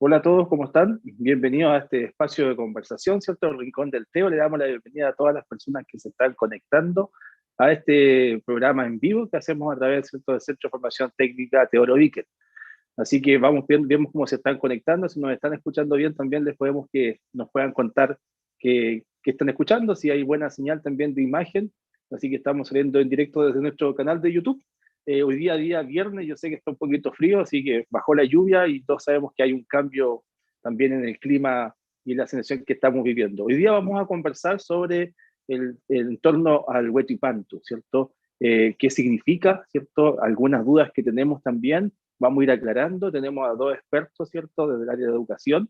Hola a todos, ¿cómo están? Bienvenidos a este espacio de conversación, ¿cierto? El Rincón del Teo. Le damos la bienvenida a todas las personas que se están conectando a este programa en vivo que hacemos a través, ¿cierto?, del Centro de Formación Técnica Teodoro Víquer. Así que vamos viendo, vemos cómo se están conectando. Si nos están escuchando bien, también les podemos que nos puedan contar que están escuchando, si hay buena señal también de imagen. Así que estamos saliendo en directo desde nuestro canal de YouTube. Hoy día viernes, yo sé que está un poquito frío, así que bajó la lluvia y todos sabemos que hay un cambio también en el clima y en la sensación que estamos viviendo. Hoy día vamos a conversar sobre el entorno al Huetuipantu, ¿cierto? ¿Qué significa, ¿cierto? Algunas dudas que tenemos también, vamos a ir aclarando. Tenemos a dos expertos, ¿cierto?, desde el área de educación,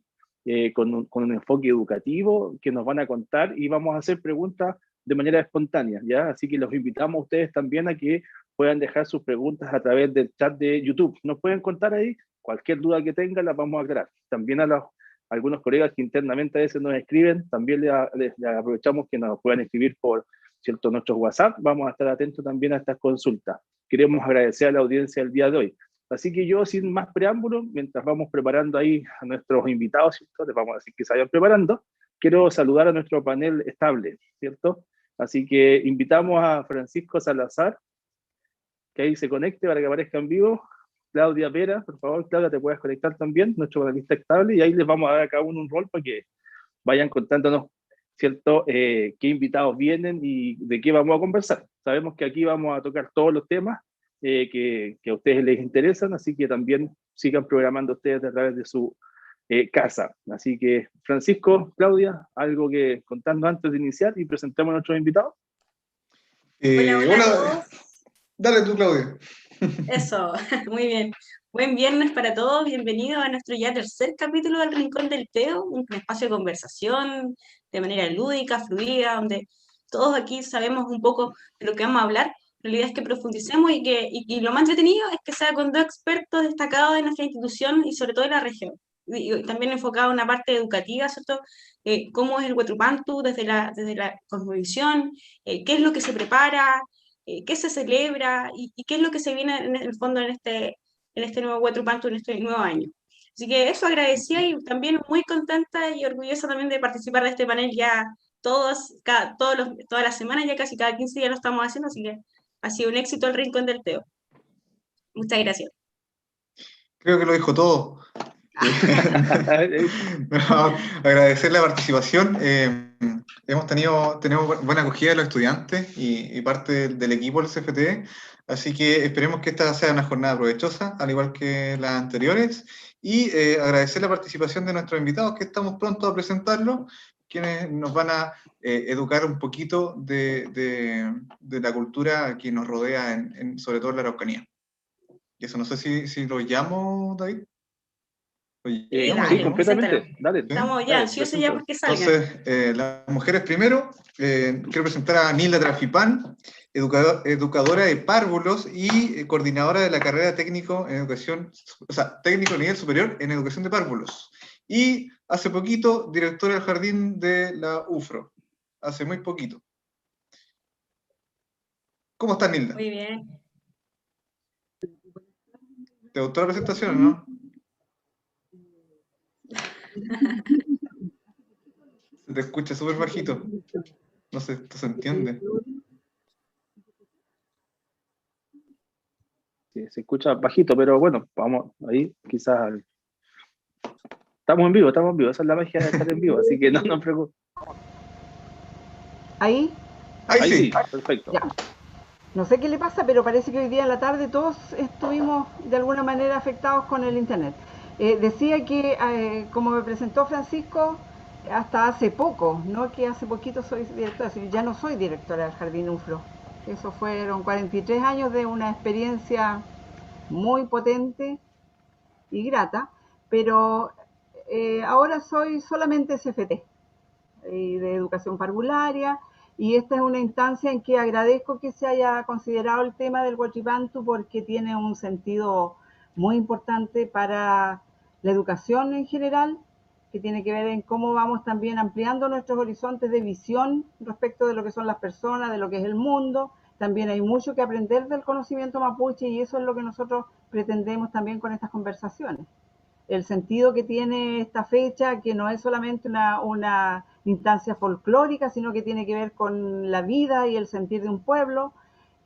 con un enfoque educativo que nos van a contar y vamos a hacer preguntas de manera espontánea, ¿ya? Así que los invitamos a ustedes también a que puedan dejar sus preguntas a través del chat de YouTube. Nos pueden contar ahí cualquier duda que tengan, las vamos a aclarar. También a algunos colegas que internamente a veces nos escriben, también les aprovechamos que nos puedan escribir por, ¿cierto?, nuestros WhatsApp. Vamos a estar atentos también a estas consultas. Queremos agradecer a la audiencia del día de hoy. Así que yo, sin más preámbulos, mientras vamos preparando ahí a nuestros invitados, ¿cierto?, les vamos a decir que se vayan preparando, quiero saludar a nuestro panel estable, ¿cierto? Así que invitamos a Francisco Salazar, que ahí se conecte para que aparezca en vivo. Claudia Pera, por favor, Claudia, te puedes conectar también, nuestro panelista estable, y ahí les vamos a dar a cada uno un rol para que vayan contándonos, ¿cierto?, qué invitados vienen y de qué vamos a conversar. Sabemos que aquí vamos a tocar todos los temas que a ustedes les interesan, así que también sigan programando ustedes a través de su casa. Así que, Francisco, Claudia, algo que contarnos antes de iniciar y presentemos a nuestros invitados. Hola a todos. Dale tú, Claudia. Eso, muy bien. Buen viernes para todos. Bienvenidos a nuestro ya tercer capítulo del Rincón del Teo, un espacio de conversación de manera lúdica, fluida, donde todos aquí sabemos un poco de lo que vamos a hablar. La idea es que profundicemos y lo más entretenido es que sea con dos expertos destacados de nuestra institución y sobre todo de la región. Y también enfocado en una parte educativa, ¿cierto? Cómo es el Huetuipantu desde la cosmovisión, qué es lo que se prepara, qué se celebra y qué es lo que se viene en el fondo en este nuevo Huetuipantu, en este nuevo año. Así que eso, agradecida y también muy contenta y orgullosa también de participar de este panel ya todas las semanas, ya casi cada 15 días lo estamos haciendo, así que ha sido un éxito el Rincón del Teo. Muchas gracias. Creo que lo dijo todo. Agradecer la participación. Tenemos buena acogida de los estudiantes y parte del equipo del CFT, así que esperemos que esta sea una jornada provechosa, al igual que las anteriores, y agradecer la participación de nuestros invitados, que estamos pronto a presentarlos, quienes nos van a educar un poquito de la cultura que nos rodea, sobre todo en la Araucanía. Y eso, no sé si lo llamo, David. Sí, completamente. Dale. Estamos ya ansiosos ya porque salgan. Entonces, las mujeres primero, quiero presentar a Nilda Trafipán, educadora de párvulos y coordinadora de la carrera técnico en educación, o sea, técnico a nivel superior en educación de párvulos. Y hace poquito, directora del jardín de la UFRO. Hace muy poquito. ¿Cómo estás, Nilda? Muy bien. ¿Te gustó la presentación, no? Se te escucha súper bajito. No sé, esto se entiende. Sí, se escucha bajito, pero bueno, vamos ahí, quizás. Estamos en vivo, esa es la magia de estar en vivo, así que no nos preocupes. ¿Ahí? Ahí sí, perfecto. Ya. No sé qué le pasa, pero parece que hoy día en la tarde todos estuvimos de alguna manera afectados con el internet. Decía que, como me presentó Francisco, hasta hace poco, no que hace poquito soy directora, sino ya no soy directora del Jardín UFRO. Eso fueron 43 años de una experiencia muy potente y grata, pero ahora soy solamente CFT de educación parvularia, y esta es una instancia en que agradezco que se haya considerado el tema del Huetuipantu porque tiene un sentido muy importante para la educación en general, que tiene que ver en cómo vamos también ampliando nuestros horizontes de visión respecto de lo que son las personas, de lo que es el mundo. También hay mucho que aprender del conocimiento mapuche y eso es lo que nosotros pretendemos también con estas conversaciones. el sentido que tiene esta fecha, que no es solamente una instancia folclórica, sino que tiene que ver con la vida y el sentir de un pueblo,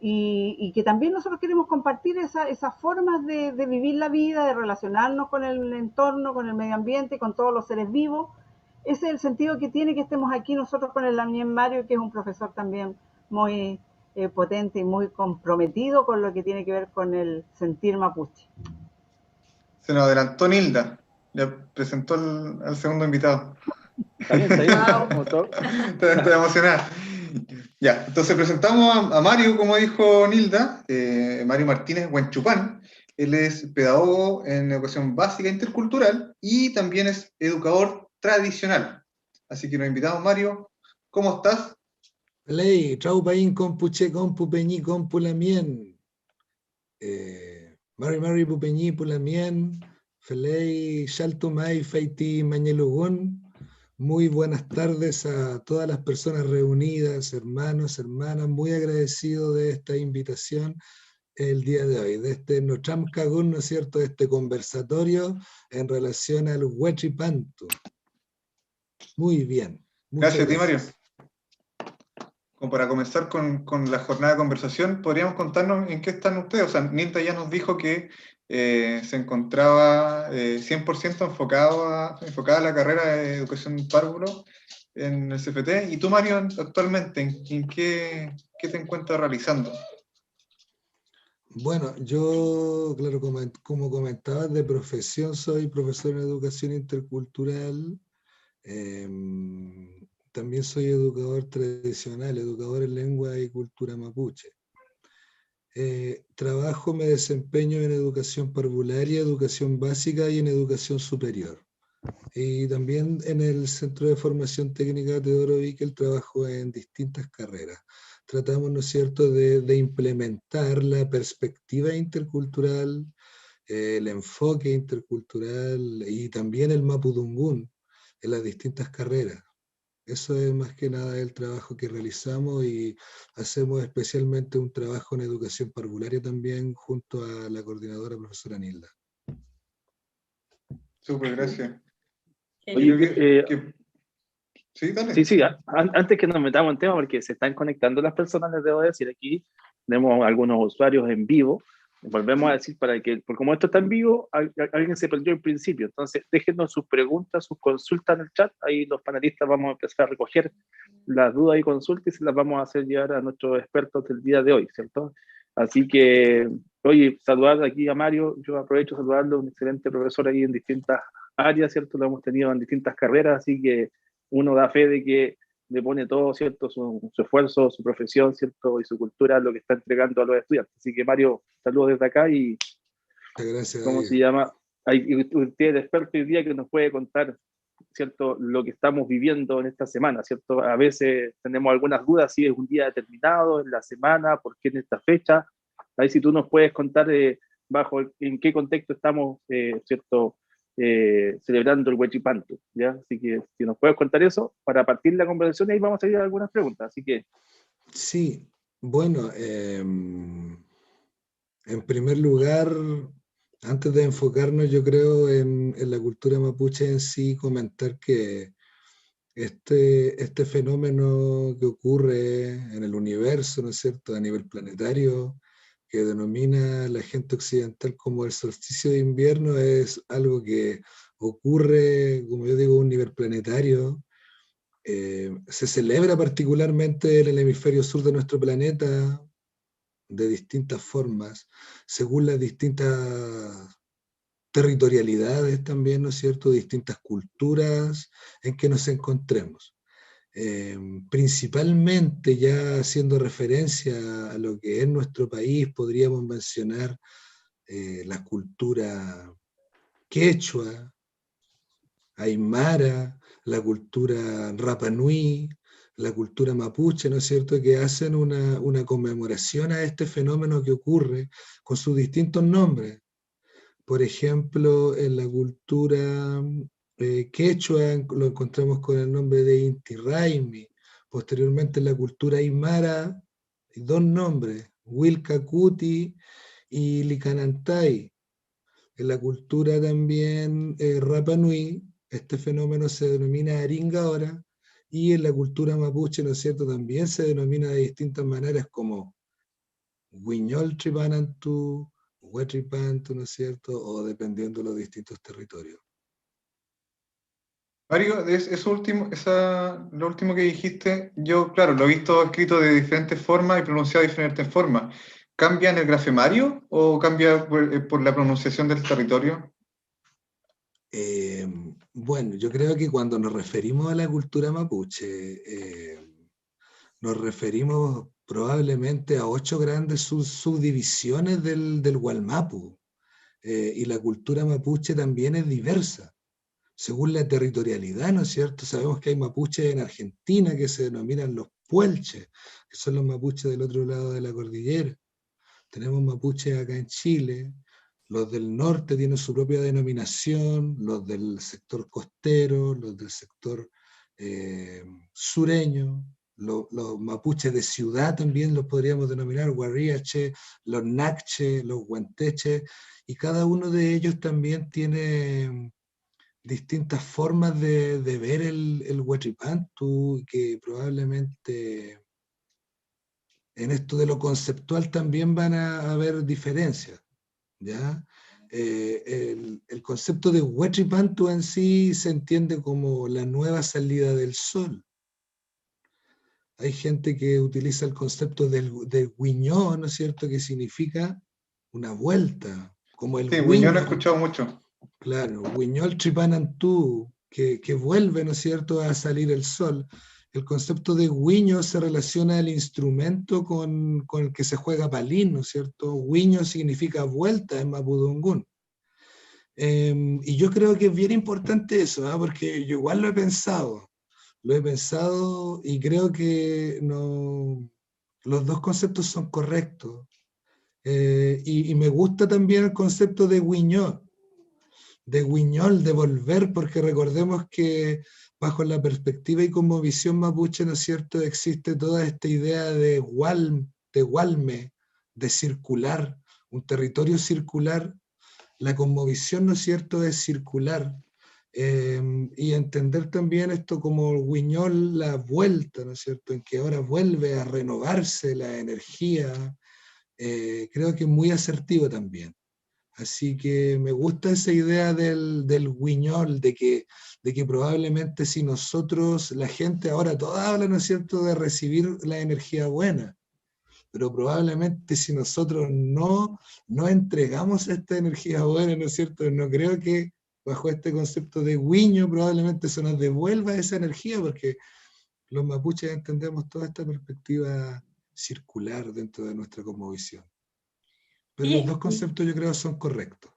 y que también nosotros queremos compartir esas formas de vivir la vida, de relacionarnos con el entorno, con el medio ambiente, con todos los seres vivos. Ese es el sentido que tiene que estemos aquí nosotros con el Damián Mario, que es un profesor también muy potente y muy comprometido con lo que tiene que ver con el sentir mapuche. Se nos adelantó Nilda, ya presentó al segundo invitado. Está bien, está bien. Wow. Estoy emocionada. Ya, entonces presentamos a Mario, como dijo Nilda, Mario Martínez Huenchupán. Él es pedagogo en educación básica intercultural y también es educador tradicional. Así que nos invitamos, Mario. ¿Cómo estás? Ley, Traupaín, Compuche, Compu, Peñi, Compulamien. Mari, Pupeñi, Pulamien. Felei, Shaltumay, Feiti, Mañelugún. Muy buenas tardes a todas las personas reunidas, hermanos, hermanas. Muy agradecido de esta invitación el día de hoy, de este Nocham Cagún, ¿no es cierto?, de este conversatorio en relación al Huachipantu. Muy bien. Gracias a ti, Mario. Como para comenzar con la jornada de conversación, ¿podríamos contarnos en qué están ustedes? O sea, Nilda ya nos dijo que se encontraba 100% enfocada a la carrera de educación párvulo en el CFT. ¿Y tú, Mario, actualmente en qué te encuentras realizando? Bueno, yo, claro, como comentabas, de profesión soy profesor en educación intercultural. También soy educador tradicional, educador en lengua y cultura mapuche. Me desempeño en educación parvularia, educación básica y en educación superior. Y también en el Centro de Formación Técnica Teodoro Bickel trabajo en distintas carreras. Tratamos, ¿no es cierto?, de implementar la perspectiva intercultural, el enfoque intercultural y también el mapudungún en las distintas carreras. Eso es más que nada el trabajo que realizamos y hacemos especialmente un trabajo en educación parvularia también junto a la coordinadora profesora Nilda. Súper, gracias. Oye, Sí, dale. Sí, antes que nos metamos en tema, porque se están conectando las personas, les debo decir, aquí tenemos algunos usuarios en vivo. Volvemos a decir, porque como esto está en vivo, alguien se perdió al principio, entonces déjenos sus preguntas, sus consultas en el chat, ahí los panelistas vamos a empezar a recoger las dudas y consultas y se las vamos a hacer llegar a nuestros expertos del día de hoy, ¿cierto? Así que, oye, saludar aquí a Mario, yo aprovecho de saludarlo, un excelente profesor ahí en distintas áreas, ¿cierto? Lo hemos tenido en distintas carreras, así que uno da fe de que le pone todo, ¿cierto? Su esfuerzo, su profesión, ¿cierto? Y su cultura a lo que está entregando a los estudiantes. Así que Mario, saludos desde acá y gracias, ¿cómo se llama? Usted es el experto hoy día que nos puede contar, ¿cierto? Lo que estamos viviendo en esta semana, ¿cierto? A veces tenemos algunas dudas si es un día determinado, en la semana, por qué en esta fecha. Ahí si tú nos puedes contar en qué contexto estamos, ¿cierto? Celebrando el Huachipantu, ¿ya? Así que si nos puedes contar eso, para partir la conversación, ahí vamos a ir a algunas preguntas, así que... Sí, bueno, en primer lugar, antes de enfocarnos, yo creo, en la cultura mapuche en sí, comentar que este fenómeno que ocurre en el universo, ¿no es cierto?, a nivel planetario, que denomina la gente occidental como el solsticio de invierno, es algo que ocurre, como yo digo, a un nivel planetario. Se celebra particularmente en el hemisferio sur de nuestro planeta de distintas formas, según las distintas territorialidades también, ¿no es cierto?, distintas culturas en que nos encontremos. Principalmente ya haciendo referencia a lo que es nuestro país, podríamos mencionar la cultura quechua, aymara, la cultura Rapa Nui, la cultura mapuche, ¿no es cierto?, que hacen una conmemoración a este fenómeno que ocurre con sus distintos nombres. Por ejemplo, en la cultura quechua lo encontramos con el nombre de Inti Raymi. Posteriormente en la cultura aymara, dos nombres, Wilcacuti y Licanantay. En la cultura también Rapa Nui, este fenómeno se denomina Aringa ahora, y en la cultura mapuche, ¿no es cierto?, también se denomina de distintas maneras como Huiñol Tripanantú, Huetripantu, ¿no es cierto?, o dependiendo de los distintos territorios. Mario, lo último que dijiste, yo, claro, lo he visto escrito de diferentes formas y pronunciado de diferentes formas. ¿Cambia en el grafemario o cambia por la pronunciación del territorio? Bueno, yo creo que cuando nos referimos a la cultura mapuche, nos referimos probablemente a 8 grandes subdivisiones del Gualmapu. Y la cultura mapuche también es diversa, según la territorialidad, ¿no es cierto? Sabemos que hay mapuches en Argentina que se denominan los puelches, que son los mapuches del otro lado de la cordillera. Tenemos mapuches acá en Chile, los del norte tienen su propia denominación, los del sector costero, los del sector sureño, los mapuches de ciudad también los podríamos denominar, guarriache, los nacche, los guanteche, y cada uno de ellos también tiene distintas formas de ver el Huachipantu, que probablemente en esto de lo conceptual también van a haber diferencias, ¿ya? El concepto de Huachipantu en sí se entiende como la nueva salida del sol. Hay gente que utiliza el concepto del guiñó, ¿no es cierto?, que significa una vuelta, como el Sí, guiño. yo lo he escuchado mucho. Claro, Huiñol Tripanantú, que vuelve, ¿no es cierto?, a salir el sol. El concepto de guiño se relaciona al instrumento con el que se juega palín, ¿no es cierto? Guiño significa vuelta en mapudungún. Y yo creo que es bien importante eso, ¿eh? Porque yo igual lo he pensado y creo que no, los dos conceptos son correctos. Y me gusta también el concepto de guiñol, de volver, porque recordemos que bajo la perspectiva y como visión mapuche, ¿no es cierto?, existe toda esta idea de gualme, de circular, un territorio circular. La cosmovisión, ¿no es cierto?, es circular. Y entender también esto como el guiñol, la vuelta, ¿no es cierto?, en que ahora vuelve a renovarse la energía, creo que es muy asertivo también. Así que me gusta esa idea del guiñol, de que probablemente si nosotros, la gente ahora toda habla, ¿no es cierto?, de recibir la energía buena, pero probablemente si nosotros no entregamos esta energía buena, ¿no es cierto?, no creo que bajo este concepto de guiño probablemente se nos devuelva esa energía, porque los mapuches entendemos toda esta perspectiva circular dentro de nuestra cosmovisión. Pero los dos conceptos yo creo son correctos.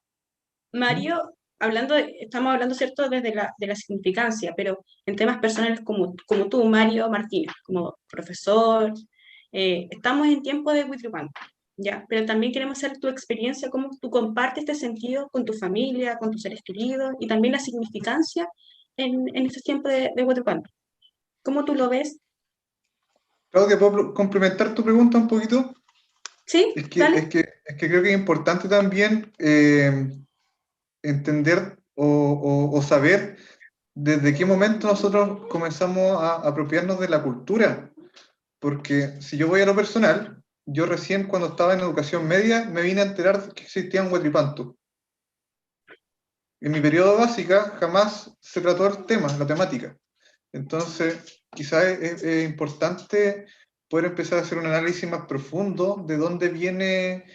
Mario, estamos hablando, ¿cierto?, desde de la significancia, pero en temas personales como tú, Mario Martínez, como profesor, estamos en tiempo de Huitripantu, ¿ya? Pero también queremos saber tu experiencia, cómo tú compartes este sentido con tu familia, con tus seres queridos, y también la significancia en estos tiempos de Huitripantu. ¿Cómo tú lo ves? Claudia, ¿puedo complementar tu pregunta un poquito? Sí, Es que dale. creo que es importante también entender o saber desde qué momento nosotros comenzamos a apropiarnos de la cultura. Porque si yo voy a lo personal, yo recién cuando estaba en educación media me vine a enterar que existía un Huatripantu. En mi periodo básica jamás se trató el tema, la temática. Entonces, quizás es importante poder empezar a hacer un análisis más profundo de dónde viene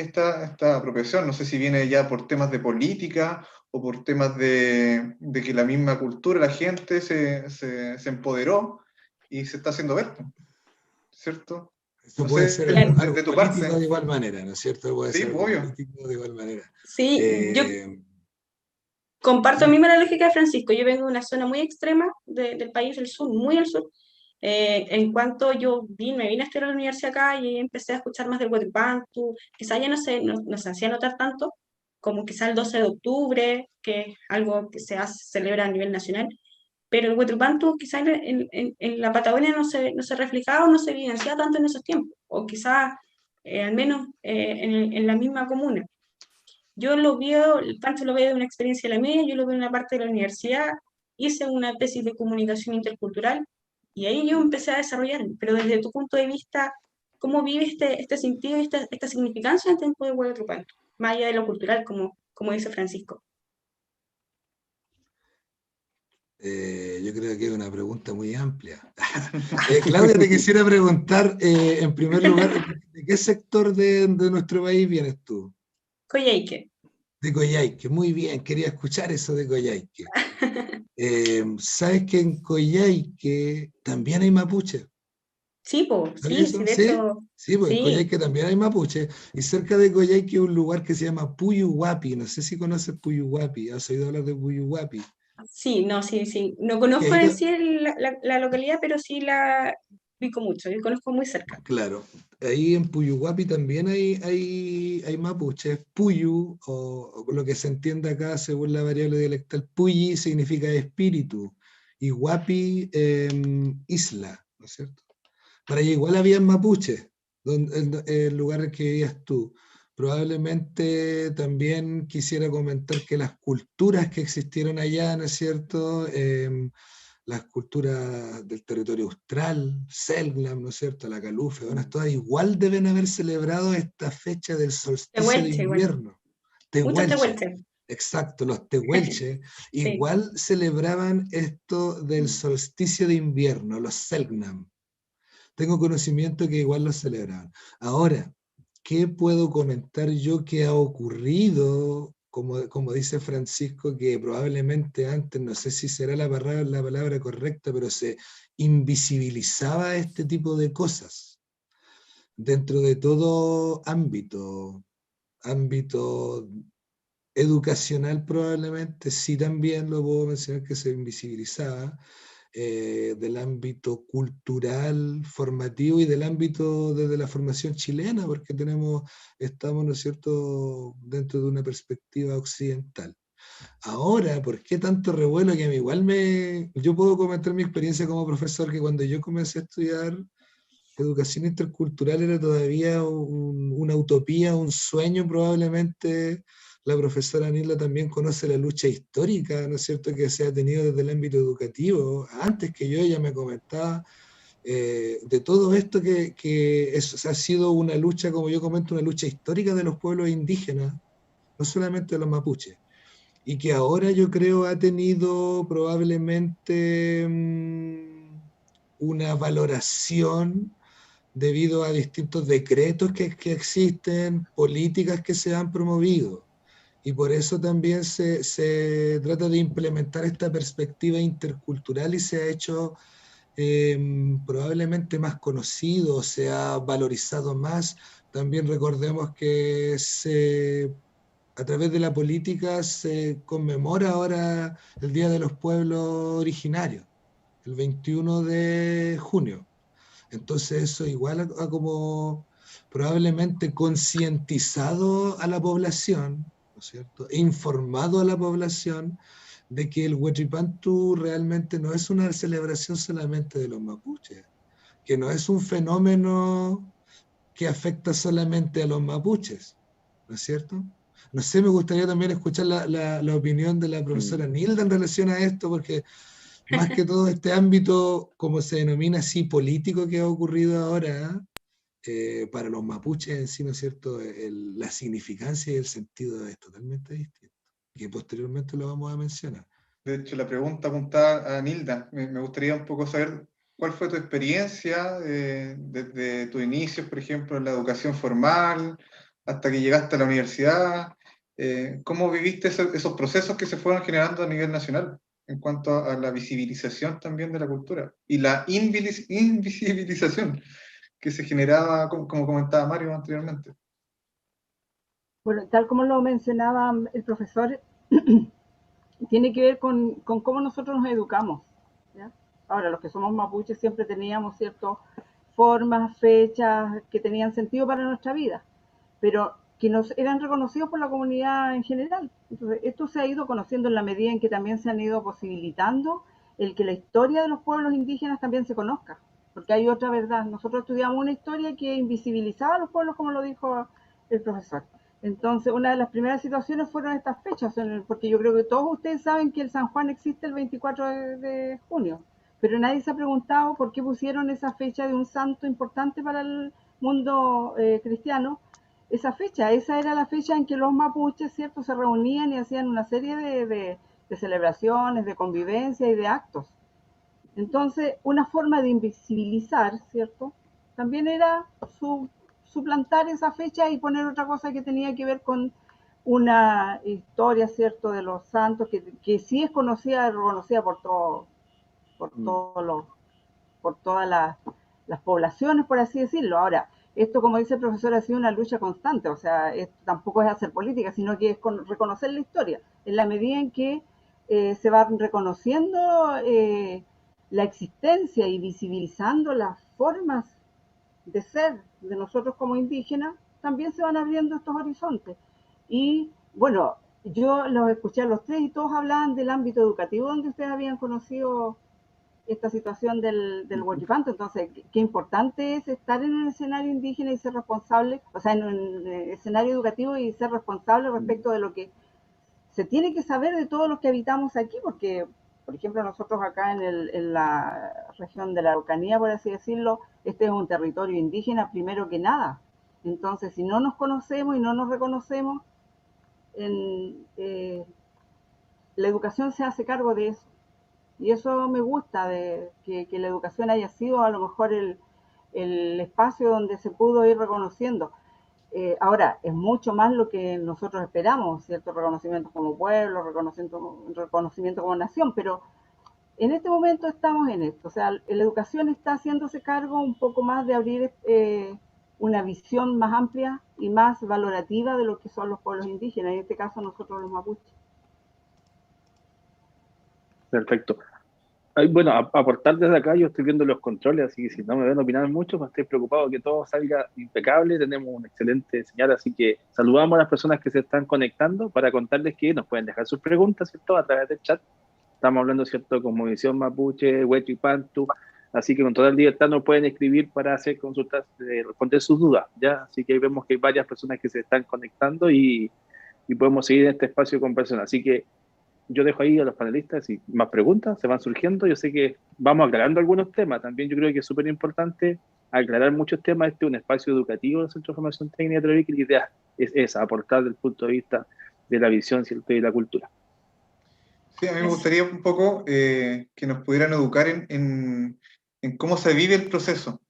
esta apropiación. No sé si viene ya por temas de política o por temas de que la misma cultura, la gente se empoderó y se está haciendo ver, ¿cierto? Eso No puede sé, ser algo de tu político parte. de igual manera, ¿no es cierto? Puede Sí, ser algo obvio. político de igual manera. Sí, yo comparto mismo la lógica de Francisco. Yo vengo de una zona muy extrema del país, del sur, muy al sur. En cuanto yo me vine a estudiar a la universidad acá y empecé a escuchar más del Huatripantu, quizá ya no se hacía notar tanto, como quizá el 12 de octubre, que es algo que celebra a nivel nacional, pero el Huatripantu quizá en la Patagonia no se reflejaba o no se evidenciaba tanto en esos tiempos, o quizá al menos en la misma comuna. Yo lo veo, Pancho lo ve de una experiencia de la media, yo lo veo en una parte de la universidad, hice una tesis de comunicación intercultural y ahí yo empecé a desarrollar, pero desde tu punto de vista, ¿cómo vive este sentido y esta significancia en tiempo de Huayna Pancho? Más allá de lo cultural, como dice Francisco. Yo creo que es una pregunta muy amplia. Claudia, te quisiera preguntar, en primer lugar, ¿de qué sector de nuestro país vienes tú? Coyhaique. De Coyhaique, muy bien, quería escuchar eso de Coyhaique. ¿Sabes que en Coyhaique también hay mapuche? Sí, pues, ¿Sabes sí, eso? de ¿Sí? hecho, Sí, pues en sí. Coyhaique también hay mapuche. Y cerca de Coyhaique hay un lugar que se llama Puyuhuapi. No sé si conoces Puyuhuapi. ¿Has oído hablar de Puyuhuapi? Sí, no, sí, sí. No Que conozco ahí, en sí la localidad, pero sí la ubico mucho, yo conozco muy cerca. claro, ahí en Puyuhuapi también hay mapuches. Puyu, o lo que se entiende acá según la variable dialectal, Puyi significa espíritu y Huapi isla, ¿no es cierto? Para allá igual había mapuches, en lugares que vivías tú. Probablemente también quisiera comentar que las culturas que existieron allá, ¿no es cierto? Las culturas del territorio austral, Selknam, ¿no es cierto? La Calufe, bueno, todas igual deben haber celebrado esta fecha del solsticio de Tehuelche, igual. invierno. Muchos Tehuelche, tehuelches, exacto, los tehuelches, sí. igual celebraban esto del solsticio de invierno, los Selknam. Tengo conocimiento que igual lo celebraban. Ahora, ¿qué puedo comentar yo que ha ocurrido? Como dice Francisco, que probablemente antes, no sé si será la palabra correcta, pero se invisibilizaba este tipo de cosas dentro de todo ámbito educacional probablemente, sí también lo puedo mencionar que se invisibilizaba, del ámbito cultural, formativo y del ámbito desde la formación chilena, porque estamos, ¿no es cierto?, dentro de una perspectiva occidental. Ahora, ¿por qué tanto revuelo? Que a mí yo puedo comentar mi experiencia como profesor, que cuando yo comencé a estudiar educación intercultural era todavía una utopía, un sueño probablemente. La profesora Nilda también conoce la lucha histórica, ¿no es cierto?, que se ha tenido desde el ámbito educativo. Antes que yo, ella me comentaba de todo esto ha sido una lucha, como yo comento, una lucha histórica de los pueblos indígenas, no solamente de los mapuches, y que ahora yo creo ha tenido probablemente una valoración debido a distintos decretos que existen, políticas que se han promovido. Y por eso también se trata de implementar esta perspectiva intercultural y se ha hecho probablemente más conocido, se ha valorizado más. También recordemos que a través de la política se conmemora ahora el Día de los Pueblos Originarios, el 21 de junio. Entonces eso igual a como probablemente concientizado a la población, ¿no es cierto?, e informado a la población de que el Huetripantu realmente no es una celebración solamente de los mapuches, que no es un fenómeno que afecta solamente a los mapuches, ¿no es cierto? No sé, me gustaría también escuchar la opinión de la profesora Nilda en relación a esto, porque más que todo este ámbito, como se denomina así, político que ha ocurrido ahora, para los mapuches en sí, ¿no es cierto?, la significancia y el sentido es totalmente distinto, que posteriormente lo vamos a mencionar. De hecho, la pregunta apuntada a Nilda, me gustaría un poco saber cuál fue tu experiencia desde tus inicios, por ejemplo, en la educación formal, hasta que llegaste a la universidad. ¿Cómo viviste esos procesos que se fueron generando a nivel nacional en cuanto a la visibilización también de la cultura y la invisibilización que se generaba, como comentaba Mario anteriormente? Bueno, tal como lo mencionaba el profesor, tiene que ver con cómo nosotros nos educamos, ¿ya? Ahora, los que somos mapuches siempre teníamos ciertas formas, fechas que tenían sentido para nuestra vida, pero que nos eran reconocidos por la comunidad en general. Entonces, esto se ha ido conociendo en la medida en que también se han ido posibilitando el que la historia de los pueblos indígenas también se conozca, porque hay otra verdad. Nosotros estudiamos una historia que invisibilizaba a los pueblos, como lo dijo el profesor. Entonces, una de las primeras situaciones fueron estas fechas, porque yo creo que todos ustedes saben que el San Juan existe el 24 de junio, pero nadie se ha preguntado por qué pusieron esa fecha de un santo importante para el mundo cristiano. Esa fecha, esa era la fecha en que los mapuches, ¿cierto?, se reunían y hacían una serie de celebraciones, de convivencia y de actos. Entonces, una forma de invisibilizar, ¿cierto?, también era suplantar esa fecha y poner otra cosa que tenía que ver con una historia, ¿cierto?, de los santos, que sí es conocida, reconocida por por todas las poblaciones, por así decirlo. Ahora, esto, como dice el profesor, ha sido una lucha constante, o sea, esto tampoco es hacer política, sino que es reconocer la historia, en la medida en que se va reconociendo la existencia y visibilizando las formas de ser de nosotros como indígenas, también se van abriendo estos horizontes. Y bueno, yo los escuché a los tres y todos hablaban del ámbito educativo donde ustedes habían conocido esta situación del huachipanto. Entonces, qué importante es estar en un escenario indígena y ser responsable, o sea, en un escenario educativo y ser responsable respecto de lo que se tiene que saber de todos los que habitamos aquí, porque, por ejemplo, nosotros acá en la región de la Araucanía, por así decirlo, este es un territorio indígena primero que nada. Entonces, si no nos conocemos y no nos reconocemos, la educación se hace cargo de eso. Y eso me gusta, de que la educación haya sido a lo mejor el espacio donde se pudo ir reconociendo. Ahora, es mucho más lo que nosotros esperamos, ¿cierto? Reconocimiento como pueblo, reconocimiento como nación, pero en este momento estamos en esto. O sea, la educación está haciéndose cargo un poco más de abrir una visión más amplia y más valorativa de lo que son los pueblos indígenas, en este caso nosotros los mapuches. Perfecto. Bueno, aportar desde acá, yo estoy viendo los controles, así que si no me ven opinar mucho, pues estoy preocupado que todo salga impecable, tenemos una excelente señal, así que saludamos a las personas que se están conectando para contarles que nos pueden dejar sus preguntas, ¿cierto?, a través del chat. Estamos hablando, ¿cierto?, con Movilización Mapuche, Huachipantu, así que con toda libertad nos pueden escribir para hacer consultas, responder sus dudas, ¿ya? Así que ahí vemos que hay varias personas que se están conectando y podemos seguir en este espacio con personas, así que yo dejo ahí a los panelistas y más preguntas se van surgiendo. Yo sé que vamos aclarando algunos temas. También yo creo que es súper importante aclarar muchos temas. Este es un espacio educativo del Centro de Formación Técnica de Trovic, y la idea es esa, aportar desde el punto de vista de la visión, ¿cierto?, y la cultura. Sí, a mí me gustaría un poco que nos pudieran educar en cómo se vive el proceso,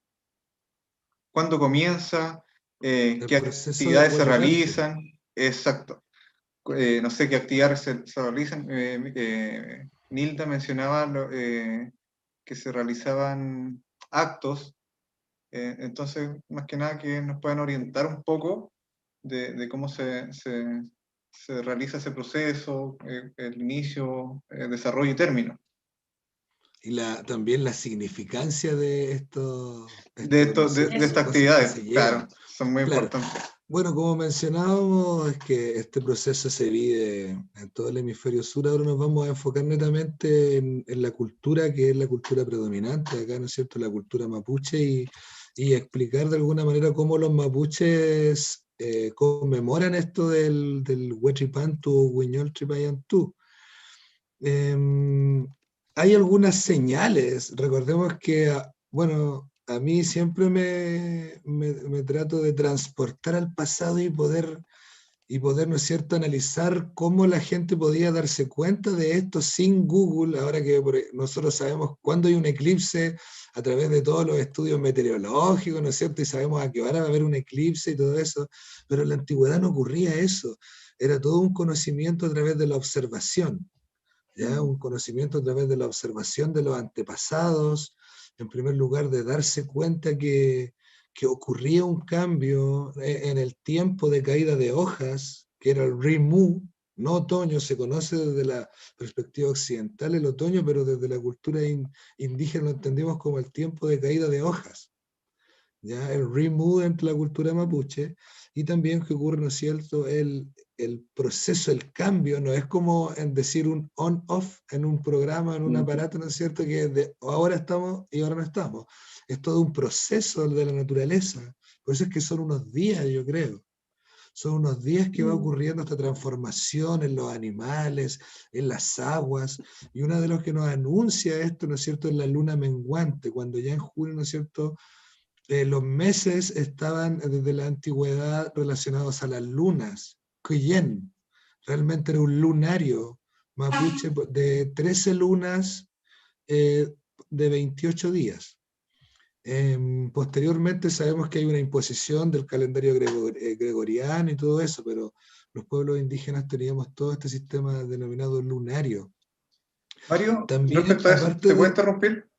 cuándo comienza, qué actividades se realizan. Exacto. No sé qué actividades se realizan. Nilda mencionaba que se realizaban actos, entonces, más que nada, que nos puedan orientar un poco de cómo se realiza ese proceso, el inicio, desarrollo y término. Y también la significancia de de estas actividades, claro, son muy importantes. Bueno, como mencionábamos, es que este proceso se vive en todo el hemisferio sur. Ahora nos vamos a enfocar netamente en la cultura, que es la cultura predominante acá, ¿no es cierto?, la cultura mapuche, y explicar de alguna manera cómo los mapuches conmemoran esto del Huachipantu o Huiñol Tripayantú. Hay algunas señales. Recordemos que, bueno, a mí siempre me trato de transportar al pasado y poder, ¿no es cierto?, analizar cómo la gente podía darse cuenta de esto sin Google, ahora que nosotros sabemos cuándo hay un eclipse a través de todos los estudios meteorológicos, ¿no es cierto?, y sabemos a qué hora va a haber un eclipse y todo eso, pero en la antigüedad no ocurría eso. Era todo un conocimiento a través de la observación. ¿Ya? Un conocimiento a través de la observación de los antepasados, en primer lugar de darse cuenta que ocurría un cambio en el tiempo de caída de hojas, que era el Rimu, no otoño, se conoce desde la perspectiva occidental el otoño, pero desde la cultura indígena lo entendemos como el tiempo de caída de hojas. ¿Ya? El Rimu entre la cultura mapuche, y también que ocurre, ¿no es cierto?, el proceso, el cambio, no es como en decir un on-off en un programa, en un aparato, ¿no es cierto?, que de ahora estamos y ahora no estamos. Es todo un proceso de la naturaleza. Por eso es que son unos días, yo creo. Son unos días que va Mm. ocurriendo esta transformación en los animales, en las aguas, y uno de los que nos anuncia esto, ¿no es cierto?, es la luna menguante, cuando ya en junio, ¿no es cierto?, los meses estaban desde la antigüedad relacionados a las lunas. Cuyen realmente era un lunario mapuche de 13 lunas de 28 días. Posteriormente sabemos que hay una imposición del calendario gregoriano y todo eso, pero los pueblos indígenas teníamos todo este sistema denominado lunario. Mario, También, respecto a eso, aparte ¿te puedo de... interrumpir?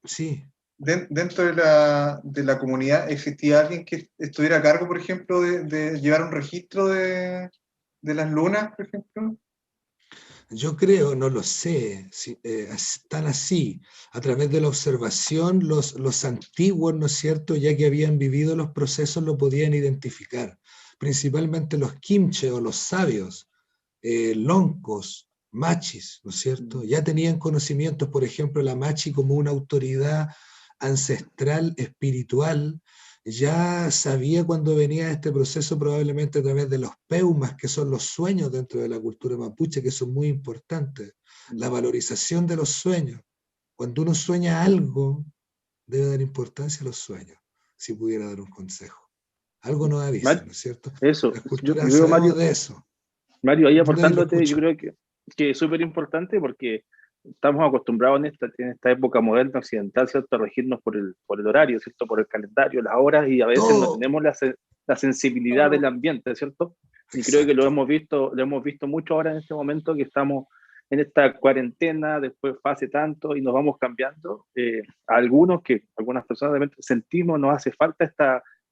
Sí. Dentro de la comunidad, ¿existía alguien que estuviera a cargo, por ejemplo, de llevar un registro de las lunas, por ejemplo? Yo creo, no lo sé, si, están así, a través de la observación, los antiguos, ¿no es cierto?, ya que habían vivido los procesos, lo podían identificar, principalmente los kimche o los sabios, loncos, machis, ¿no es cierto?, ya tenían conocimientos, por ejemplo, la machi como una autoridad ancestral, espiritual, ya sabía cuando venía este proceso probablemente a través de los peumas, que son los sueños dentro de la cultura mapuche, que son muy importantes. La valorización de los sueños. Cuando uno sueña algo, debe dar importancia a los sueños, si pudiera dar un consejo. Algo nos avisa, ¿no es cierto? Eso, Las yo culturas creo, sabemos Mario, de eso. ahí Dale, lo aportándote, yo escucho. creo que es súper importante porque estamos acostumbrados en esta época moderna occidental, ¿cierto?, a regirnos por el horario, ¿cierto?, por el calendario, las horas, y a veces no Todo. tenemos la sensibilidad del ambiente, ¿cierto? Y creo que Exacto. lo hemos visto mucho ahora en este momento que estamos en esta cuarentena, después fase tanto, y nos vamos cambiando. Algunas personas realmente sentimos, nos hace falta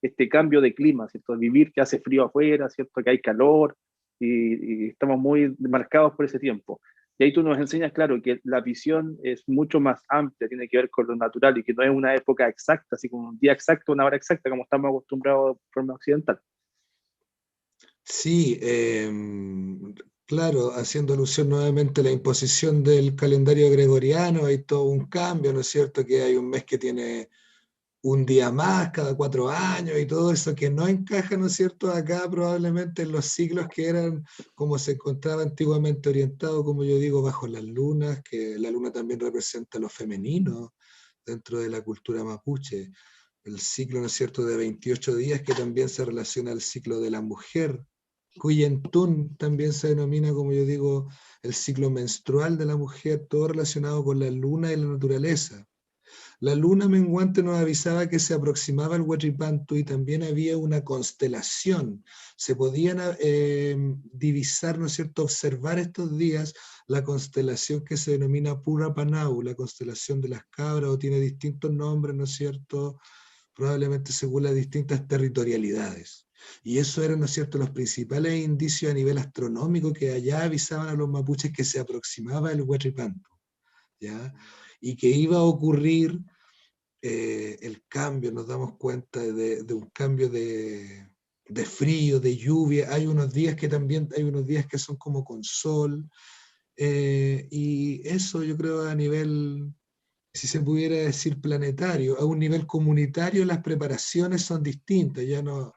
este cambio de clima, ¿cierto? Vivir que hace frío afuera, ¿cierto?, que hay calor, y estamos muy marcados por ese tiempo. Y ahí tú nos enseñas, claro, que la visión es mucho más amplia, tiene que ver con lo natural y que no es una época exacta, así como un día exacto, una hora exacta, como estamos acostumbrados de forma occidental. Sí, claro, haciendo alusión nuevamente a la imposición del calendario gregoriano, hay todo un cambio, ¿no es cierto? Que hay un mes que tiene un día más cada 4 años y todo eso que no encaja, ¿no es cierto?, acá probablemente en los ciclos que eran como se encontraba antiguamente orientado, como yo digo, bajo las lunas, que la luna también representa lo femenino dentro de la cultura mapuche. El ciclo, ¿no es cierto?, de 28 días que también se relaciona al ciclo de la mujer. Cuyentún también se denomina, como yo digo, el ciclo menstrual de la mujer, todo relacionado con la luna y la naturaleza. La luna menguante nos avisaba que se aproximaba el Huachipantu y también había una constelación. Se podían divisar, ¿no es cierto?, observar estos días la constelación que se denomina Pura Panau, la constelación de las cabras, o tiene distintos nombres, ¿no es cierto?, probablemente según las distintas territorialidades. Y eso eran, ¿no es cierto?, los principales indicios a nivel astronómico que allá avisaban a los mapuches que se aproximaba el Huachipantu, ¿ya? Y que iba a ocurrir el cambio, nos damos cuenta de un cambio de frío, de lluvia. Hay unos días que también, hay unos días que son como con sol, y eso yo creo a nivel, si se pudiera decir planetario, a un nivel comunitario las preparaciones son distintas, ya nos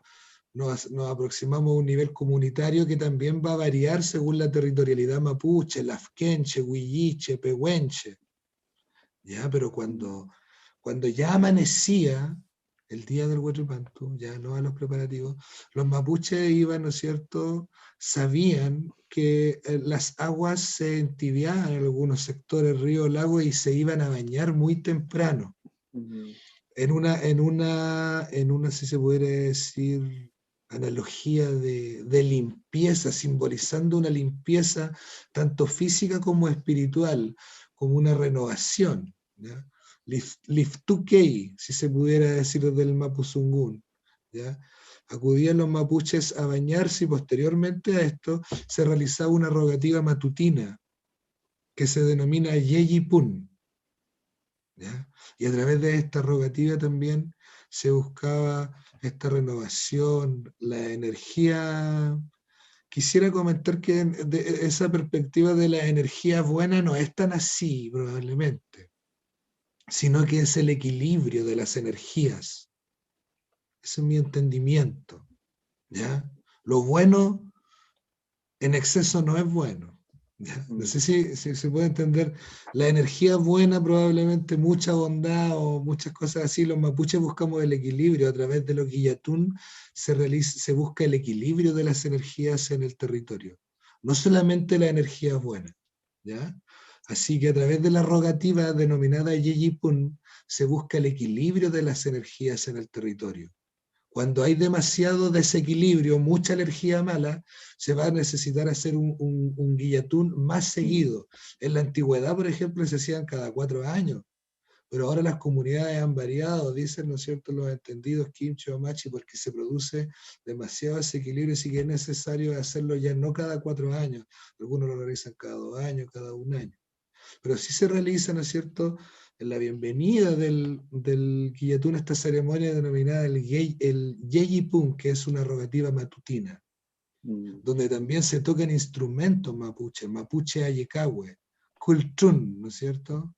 aproximamos a un nivel comunitario que también va a variar según la territorialidad mapuche, lafkenche, huilliche, pehuenche, ¿ya? Pero cuando ya amanecía el día del Huachipantu, ya no a los preparativos, los mapuches iban, ¿no es cierto?, sabían que las aguas se entibiaban en algunos sectores, ríos, lagos, y se iban a bañar muy temprano. En una, si se pudiera decir, analogía de limpieza, simbolizando una limpieza tanto física como espiritual, como una renovación, ¿ya? Liftukei, si se pudiera decir desde el Mapuzungún, ¿ya? Acudían los mapuches a bañarse y posteriormente a esto se realizaba una rogativa matutina que se denomina Yeyipun, ¿ya? Y a través de esta rogativa también se buscaba esta renovación, la energía. Quisiera comentar que esa perspectiva de la energía buena no es tan así, probablemente, sino que es el equilibrio de las energías. Ese es mi entendimiento, ¿ya? Lo bueno en exceso no es bueno. No sé si se puede entender. La energía buena, probablemente mucha bondad o muchas cosas así. Los mapuches buscamos el equilibrio. A través de los guillatún se busca el equilibrio de las energías en el territorio. No solamente la energía buena, ¿ya? Así que a través de la rogativa denominada Yeyipún se busca el equilibrio de las energías en el territorio. Cuando hay demasiado desequilibrio, mucha energía mala, se va a necesitar hacer un guillatún más seguido. En la antigüedad, por ejemplo, se hacían cada 4 años, pero ahora las comunidades han variado, dicen, ¿no es cierto?, los entendidos Kimchi o Machi, porque se produce demasiado desequilibrio, así que es necesario hacerlo ya no cada 4 años, algunos lo realizan cada 2 años, cada 1 año. Pero sí se realiza, ¿no es cierto?, en la bienvenida del guillatún, esta ceremonia denominada el Yeyipún, que es una rogativa matutina, donde también se tocan instrumentos mapuche ayecahue, cultrún, ¿no es cierto?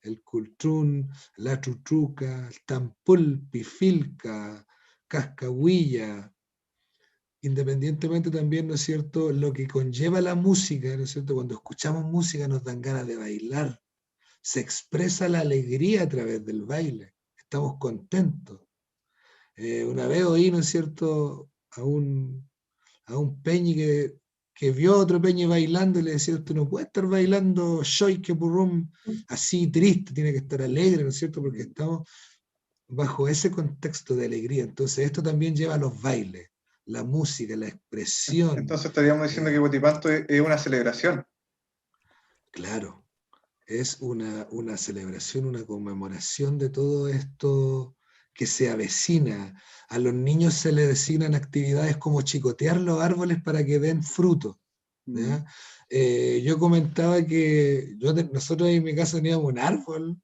El cultrún, la tutruca, el tampul, pifilca, cascahuilla, independientemente también, ¿no es cierto?, lo que conlleva la música, ¿no es cierto?, cuando escuchamos música nos dan ganas de bailar, se expresa la alegría a través del baile, estamos contentos. Una vez oí, ¿no es cierto?, a un peñi que vio a otro peñi bailando y le decía, usted no puede estar bailando shoike purum así triste, tiene que estar alegre, ¿no es cierto?, porque estamos bajo ese contexto de alegría. Entonces esto también lleva a los bailes, la música, la expresión. Entonces estaríamos diciendo que Huatipanto es una celebración. Claro, es una celebración, una conmemoración de todo esto que se avecina. A los niños se les designan actividades como chicotear los árboles para que den fruto. ¿Ya? Yo comentaba que nosotros en mi casa teníamos un árbol,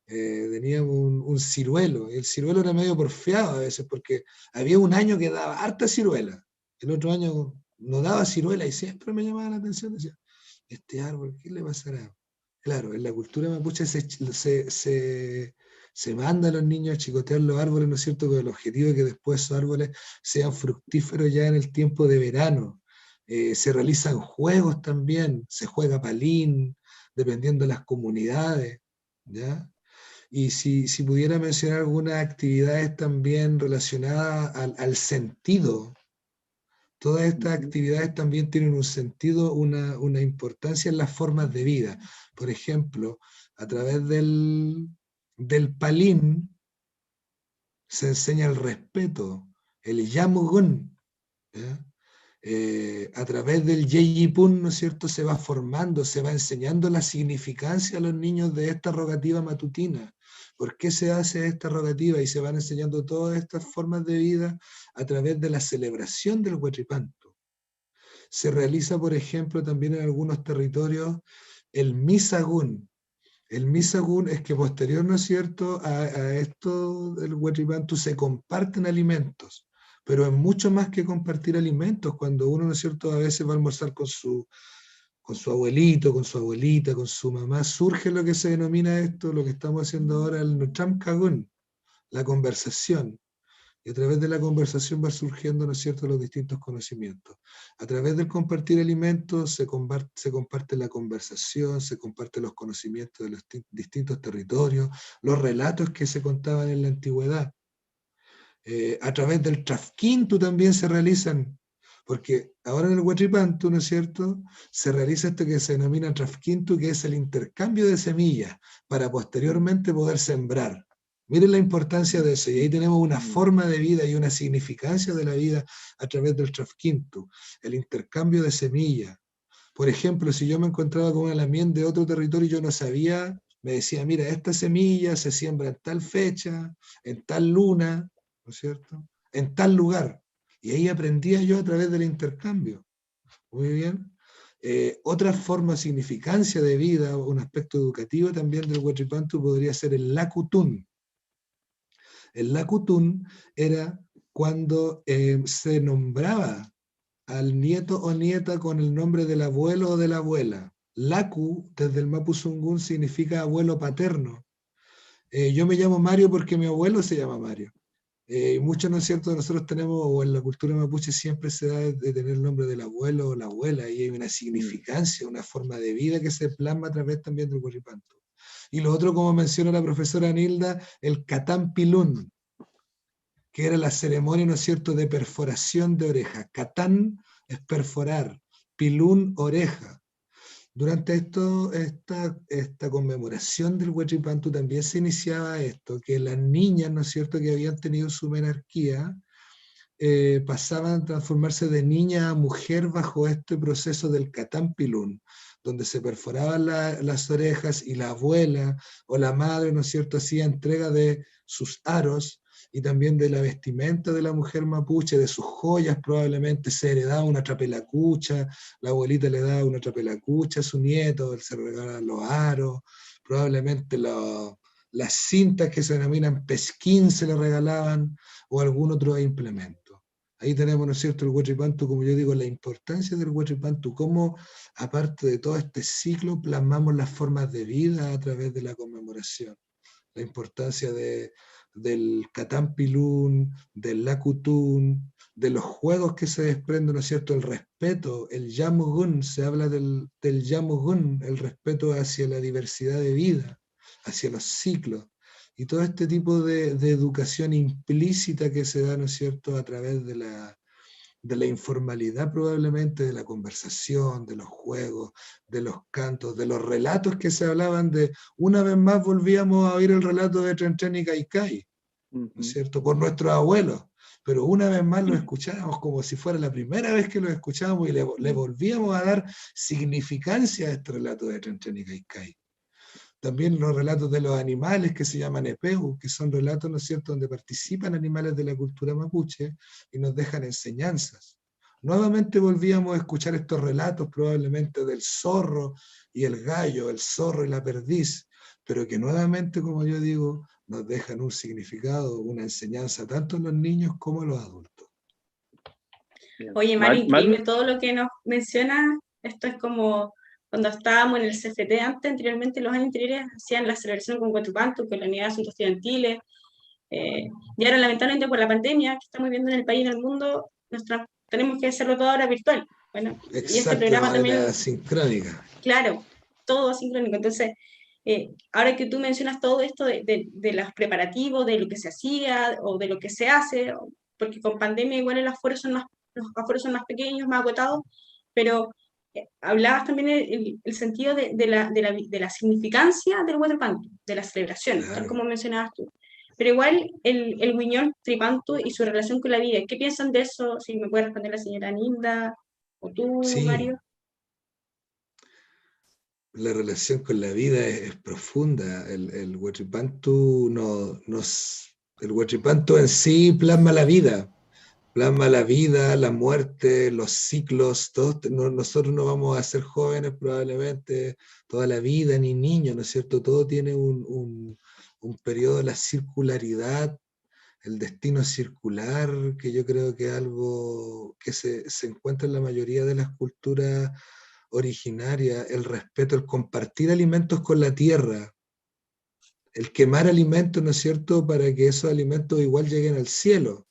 teníamos un ciruelo, y el ciruelo era medio porfiado a veces, porque había un año que daba harta ciruela, el otro año no daba ciruela, y siempre me llamaba la atención, decía, este árbol, ¿qué le pasará? Claro, en la cultura mapuche se manda a los niños a chicotear los árboles, ¿no es cierto?, con el objetivo de que después esos árboles sean fructíferos ya en el tiempo de verano. Se realizan juegos también, se juega palín, dependiendo de las comunidades, ¿ya? Y si pudiera mencionar algunas actividades también relacionadas al sentido, todas estas actividades también tienen un sentido, una importancia en las formas de vida. Por ejemplo, a través del palín se enseña el respeto, el yamugun, ¿ya? A través del Yeyipún, ¿no es cierto?, se va formando, se va enseñando la significancia a los niños de esta rogativa matutina. ¿Por qué se hace esta rogativa? Y se van enseñando todas estas formas de vida a través de la celebración del Huatripantu. Se realiza, por ejemplo, también en algunos territorios el misagún. El misagún es que posterior, ¿no es cierto?, a esto del Huatripantu se comparten alimentos. Pero es mucho más que compartir alimentos. Cuando uno, ¿no es cierto?, a veces va a almorzar con su abuelito, con su abuelita, con su mamá, surge lo que se denomina esto, lo que estamos haciendo ahora, el Nutram Kagun, la conversación. Y a través de la conversación va surgiendo, ¿no es cierto?, los distintos conocimientos. A través del compartir alimentos se comparte la conversación, se comparten los conocimientos de los distintos territorios, los relatos que se contaban en la antigüedad. A través del Trafquintu también se realizan, porque ahora en el Huatripantu, ¿no es cierto?, se realiza esto que se denomina Trafquintu, que es el intercambio de semillas para posteriormente poder sembrar. Miren la importancia de eso, y ahí tenemos una forma de vida y una significancia de la vida a través del Trafquintu, el intercambio de semillas. Por ejemplo, si yo me encontraba con un alamien de otro territorio y yo no sabía, me decía, mira, esta semilla se siembra en tal fecha, en tal luna, ¿no es cierto?, en tal lugar. Y ahí aprendía yo a través del intercambio. Muy bien. Otra forma, significancia de vida, un aspecto educativo también del Huatripantu podría ser el Lakutún. El Lakutún era cuando se nombraba al nieto o nieta con el nombre del abuelo o de la abuela. Laku, desde el Mapuzungún, significa abuelo paterno. Yo me llamo Mario porque mi abuelo se llama Mario. Muchos, ¿no es cierto?, nosotros tenemos, o en la cultura mapuche siempre se da de tener el nombre del abuelo o la abuela, y hay una significancia, una forma de vida que se plasma a través también del huachipantu. Y lo otro, como menciona la profesora Nilda, el catán pilún, que era la ceremonia, ¿no es cierto?, de perforación de oreja. Catán es perforar, pilún, oreja. Durante esta conmemoración del Huachipantu también se iniciaba esto, que las niñas, ¿no es cierto?, que habían tenido su menarquía, pasaban a transformarse de niña a mujer bajo este proceso del catán pilún, donde se perforaban las orejas y la abuela o la madre, ¿no es cierto?, hacía entrega de sus aros y también de la vestimenta de la mujer mapuche, de sus joyas probablemente, se heredaba una trapelacucha, la abuelita le daba una trapelacucha a su nieto, él se regalaban los aros, probablemente las cintas que se denominan pesquín se le regalaban, o algún otro implemento. Ahí tenemos, ¿no es cierto?, el huachipantu, como yo digo, la importancia del huachipantu, cómo, aparte de todo este ciclo, plasmamos las formas de vida a través de la conmemoración. La importancia del catán pilún, del lacutún, de los juegos que se desprenden, ¿no es cierto?, el respeto, el yamugun, se habla del yamugun, el respeto hacia la diversidad de vida, hacia los ciclos, y todo este tipo de educación implícita que se da, ¿no es cierto?, a través de la informalidad probablemente, de la conversación, de los juegos, de los cantos, de los relatos que se hablaban de, una vez más volvíamos a oír el relato de Tren Tren y Caicay, ¿no es cierto?, por nuestros abuelos, pero una vez más lo escuchábamos como si fuera la primera vez que lo escuchábamos y le volvíamos a dar significancia a este relato de Tren Tren y Caicay. También los relatos de los animales que se llaman epeu, que son relatos, ¿no es cierto?, donde participan animales de la cultura mapuche y nos dejan enseñanzas. Nuevamente volvíamos a escuchar estos relatos probablemente del zorro y el gallo, el zorro y la perdiz, pero que nuevamente, como yo digo, nos dejan un significado, una enseñanza, tanto en los niños como en los adultos. Oye, Mario, increíble todo lo que nos mencionas. Esto es como cuando estábamos en el CFT anteriormente, los años anteriores, hacían la celebración con Huachipantu, con la Unidad de Asuntos Estudiantiles. Y ahora, lamentablemente, por la pandemia que estamos viviendo en el país y en el mundo, tenemos que hacerlo todo ahora virtual. Bueno, exacto, y este programa también... sincrónica. Claro, todo asincrónico. Entonces, ahora que tú mencionas todo esto de los preparativos, de lo que se hacía o de lo que se hace, porque con pandemia igual los aforos son más pequeños, más agotados, pero hablabas también el sentido de la significancia del Huachipantu, de la celebración, Claro. tal como mencionabas tú. Pero igual el Huiñol Tripantu y su relación con la vida, ¿qué piensan de eso? Si me puede responder la señora Nilda o tú, sí. Mario. La relación con la vida es profunda. El Huachipantu el Huachipantu en sí plasma la vida, la muerte, los ciclos. Nosotros no vamos a ser jóvenes probablemente toda la vida, ni niños, ¿no es cierto? Todo tiene un periodo, la circularidad, el destino circular, que yo creo que es algo que se encuentra en la mayoría de las culturas originaria, el respeto, el compartir alimentos con la tierra, el quemar alimentos, ¿no es cierto?, para que esos alimentos igual lleguen al cielo.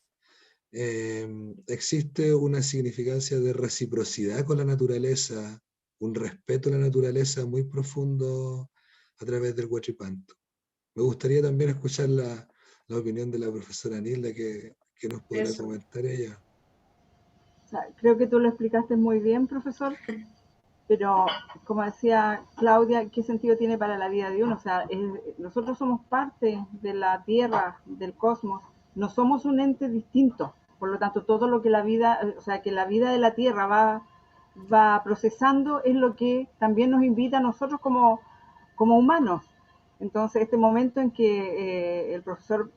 Existe una significancia de reciprocidad con la naturaleza, un respeto a la naturaleza muy profundo a través del Huachipantu. Me gustaría también escuchar la opinión de la profesora Nilda, que nos podrá comentar ella. O sea, creo que tú lo explicaste muy bien, profesor, pero como decía Claudia, ¿qué sentido tiene para la vida de uno? O sea, nosotros somos parte de la Tierra, del cosmos, no somos un ente distinto, por lo tanto todo lo que la vida, o sea, que la vida de la Tierra va procesando es lo que también nos invita a nosotros como humanos. Entonces, este momento en que el profesor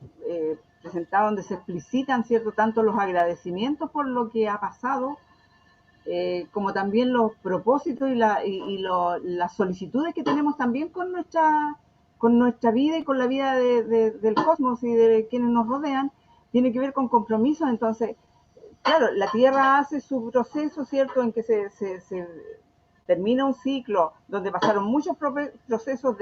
presentaba, donde se explicitan, ¿cierto?, tanto los agradecimientos por lo que ha pasado, como también los propósitos y las solicitudes que tenemos también con nuestra vida y con la vida del cosmos y de quienes nos rodean, tiene que ver con compromisos. Entonces, claro, la Tierra hace su proceso, ¿cierto?, en que se termina un ciclo donde pasaron muchos procesos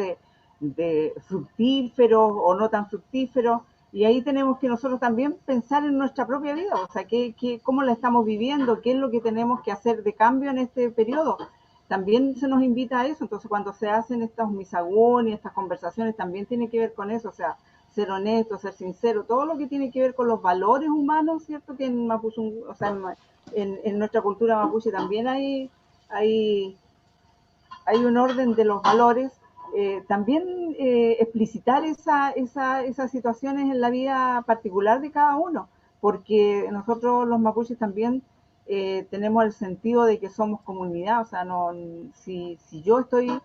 de fructíferos o no tan fructíferos, Y ahí tenemos que nosotros también pensar en nuestra propia vida, o sea, cómo la estamos viviendo, qué es lo que tenemos que hacer de cambio en este periodo. También se nos invita a eso, entonces cuando se hacen estos misagún y estas conversaciones también tiene que ver con eso, o sea, ser honesto, ser sincero, todo lo que tiene que ver con los valores humanos, ¿cierto? Que en Mapuzungún, o sea, en nuestra cultura mapuche también hay un orden de los valores, también explicitar esas situaciones en la vida particular de cada uno, porque nosotros los mapuches también tenemos el sentido de que somos comunidad, o sea, si yo estoy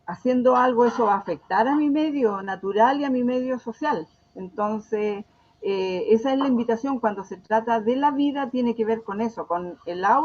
haciendo algo, eso va a afectar a mi medio natural y a mi medio social. Entonces, esa es la invitación cuando se trata de la vida, tiene que ver con eso, con la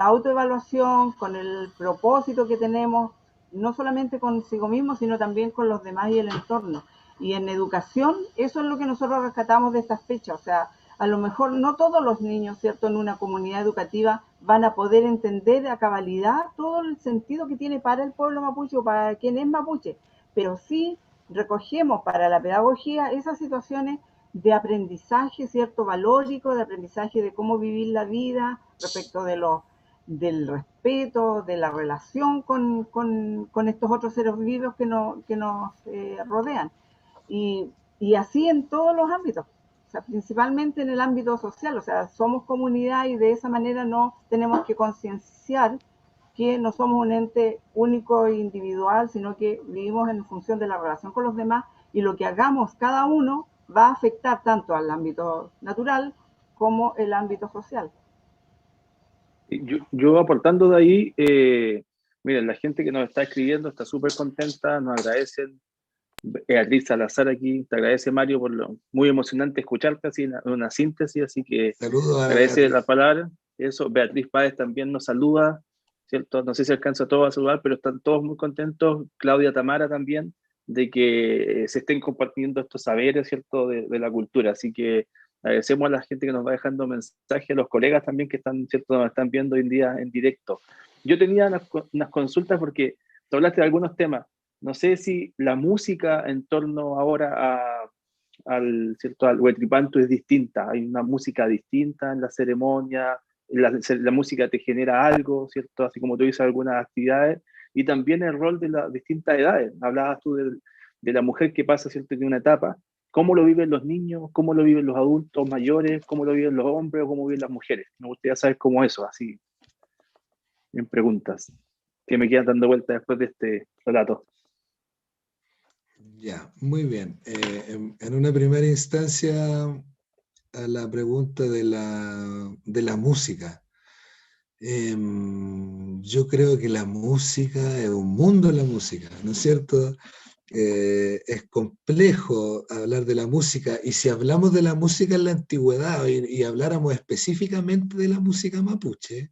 autoevaluación, con el propósito que tenemos, no solamente consigo mismo, sino también con los demás y el entorno. Y en educación, eso es lo que nosotros rescatamos de estas fechas, o sea, a lo mejor no todos los niños, ¿cierto?, en una comunidad educativa van a poder entender a cabalidad todo el sentido que tiene para el pueblo mapuche o para quien es mapuche, pero sí recogemos para la pedagogía esas situaciones de aprendizaje, ¿cierto?, valórico, de aprendizaje de cómo vivir la vida respecto del respeto, de la relación con estos otros seres vivos que nos rodean. Y así en todos los ámbitos. O sea, principalmente en el ámbito social, o sea, somos comunidad y de esa manera no tenemos que concienciar que no somos un ente único e individual, sino que vivimos en función de la relación con los demás y lo que hagamos cada uno va a afectar tanto al ámbito natural como el ámbito social. Yo aportando de ahí, miren, la gente que nos está escribiendo está súper contenta, nos agradecen. Beatriz Salazar aquí, te agradece Mario por lo muy emocionante escucharte así, una síntesis, así que Saludos a agradece Beatriz. la palabra. Eso, Beatriz Páez también nos saluda, ¿cierto? No sé si alcanza a todos a saludar, pero están todos muy contentos. Claudia Tamara también, de que se estén compartiendo estos saberes, ¿cierto?, de la cultura. Así que agradecemos a la gente que nos va dejando mensajes, a los colegas también que están, ¿cierto?, nos están viendo hoy en día en directo. Yo tenía unas consultas porque tú hablaste de algunos temas. No sé si la música en torno ahora al Huetripantu es distinta. Hay una música distinta en la ceremonia, la música te genera algo, ¿cierto? Así como tú dices, algunas actividades. Y también el rol de las distintas edades. Hablabas tú de la mujer que pasa, ¿cierto?, en una etapa. ¿Cómo lo viven los niños? ¿Cómo lo viven los adultos mayores? ¿Cómo lo viven los hombres? ¿O cómo viven las mujeres? Me gustaría saber cómo eso, así, en preguntas, que me quedan dando vueltas después de este relato. Ya, muy bien. En una primera instancia, a la pregunta de la música. Yo creo que la música es un mundo, la música, ¿no es cierto? Es complejo hablar de la música, y si hablamos de la música en la antigüedad y habláramos específicamente de la música mapuche,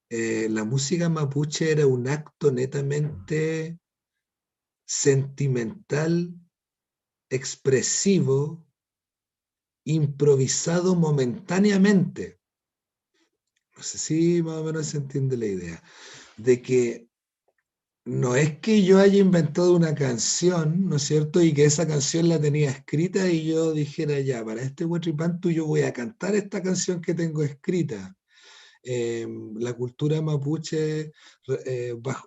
la música mapuche era un acto netamente sentimental, expresivo, improvisado momentáneamente. No sé si más o menos se entiende la idea, de que no es que yo haya inventado una canción, ¿no es cierto?, y que esa canción la tenía escrita y yo dijera, ya, para este Huetripantu yo voy a cantar esta canción que tengo escrita. La cultura mapuche,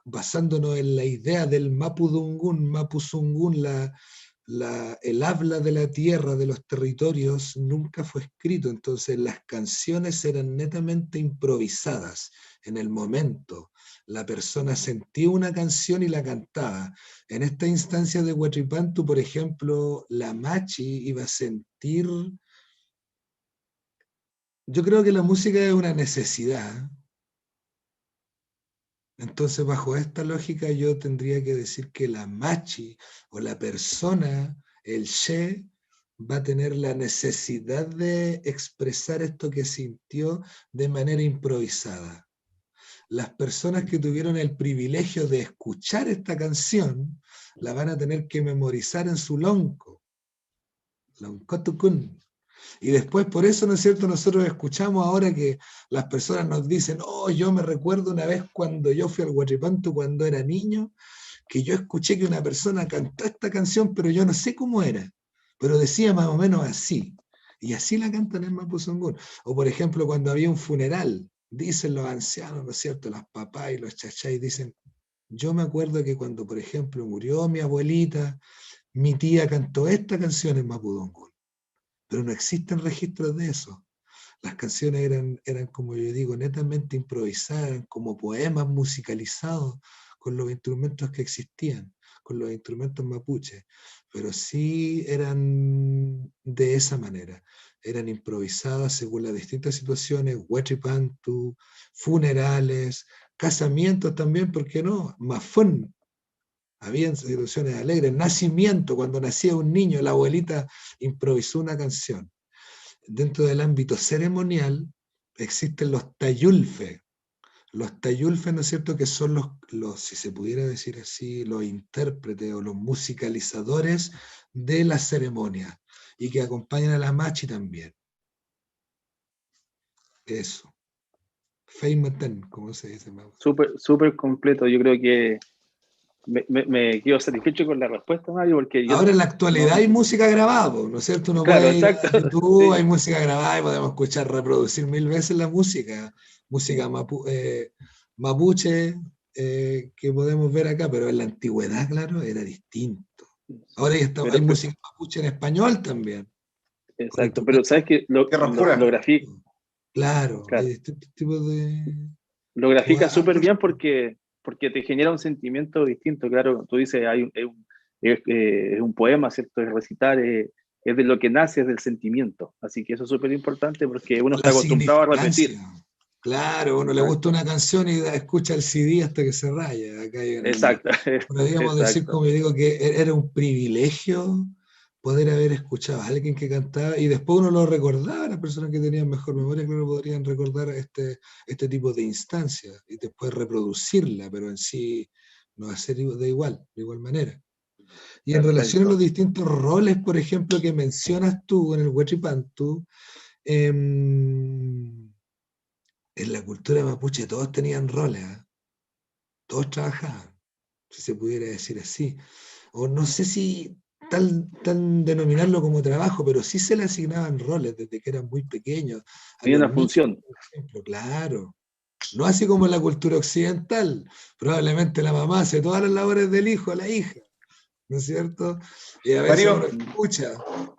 basándonos en la idea del Mapudungún, Mapuzungún, el habla de la tierra, de los territorios, nunca fue escrito. Entonces las canciones eran netamente improvisadas en el momento. La persona sentía una canción y la cantaba. En esta instancia de Huetripantu, por ejemplo, la machi iba a sentir... Yo creo que la música es una necesidad. Entonces, bajo esta lógica, yo tendría que decir que la machi o la persona, el she, va a tener la necesidad de expresar esto que sintió de manera improvisada. Las personas que tuvieron el privilegio de escuchar esta canción la van a tener que memorizar en su lonco, loncotucún. Y después, por eso, ¿no es cierto?, nosotros escuchamos ahora que las personas nos dicen, oh, yo me recuerdo una vez cuando yo fui al Huachipantu cuando era niño, que yo escuché que una persona cantó esta canción, pero yo no sé cómo era, pero decía más o menos así. Y así la cantan en Mapuzungún. O por ejemplo, cuando había un funeral, dicen los ancianos, ¿no es cierto? Las papás y los chachás dicen, yo me acuerdo que cuando, por ejemplo, murió mi abuelita, mi tía cantó esta canción en Mapudungún. Pero no existen registros de eso. Las canciones eran, como yo digo, netamente improvisadas, eran como poemas musicalizados con los instrumentos que existían, con los instrumentos mapuches, pero sí eran de esa manera, eran improvisadas según las distintas situaciones, huachipantu, funerales, casamientos también, ¿por qué no? Mafón, habían situaciones alegres, nacimiento, cuando nacía un niño, la abuelita improvisó una canción. Dentro del ámbito ceremonial existen los tayulfe. Los tayulfe, ¿no es cierto?, que son los, si se pudiera decir así, los intérpretes o los musicalizadores de la ceremonia y que acompañan a la machi también. Eso. Feimaten, como se dice. Súper completo. Yo creo que me quedo satisfecho con la respuesta, Mario, porque yo ahora en la actualidad hay música grabada, ¿no es cierto? Uno claro, puede ir exacto. a YouTube, Sí. hay música grabada y podemos escuchar, reproducir 1000 veces la música mapuche que podemos ver acá, pero en la antigüedad, claro, era distinto. Ahora hay música mapuche en español también. Exacto, pero sabes que lo grafica. Claro, hay distintos tipos de... Lo grafica súper bien porque te genera un sentimiento distinto. Claro, tú dices, es un poema, ¿cierto? Es recitar, es de lo que nace, es del sentimiento. Así que eso es súper importante porque uno está acostumbrado a repetir. Claro, uno le gusta una canción y escucha el CD hasta que se raya. Acá hay exacto. Podríamos decir, como yo digo, que era un privilegio poder haber escuchado a alguien que cantaba y después uno lo recordaba, las personas que tenían mejor memoria, claro, podrían recordar este tipo de instancias y después reproducirla, pero en sí no hacer de igual manera. Y en relación a los distintos roles, por ejemplo, que mencionas tú en el Huachipantu, en la cultura mapuche todos tenían roles, ¿eh? Todos trabajaban, si se pudiera decir así. O no sé si tan denominarlo como trabajo, pero sí se le asignaban roles desde que eran muy pequeños. Tenía una función. Por ejemplo, claro. No así como en la cultura occidental. Probablemente la mamá hace todas las labores del hijo a la hija, ¿no es cierto? Y a veces uno escucha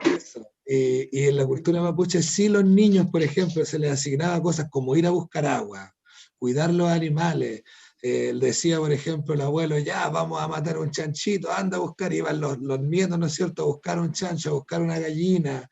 eso. Y en la cultura mapuche sí los niños, por ejemplo, se les asignaba cosas como ir a buscar agua, cuidar los animales. Decía, por ejemplo, el abuelo, ya, vamos a matar un chanchito, anda a buscar, iban los nietos, ¿no es cierto?, a buscar un chancho, a buscar una gallina.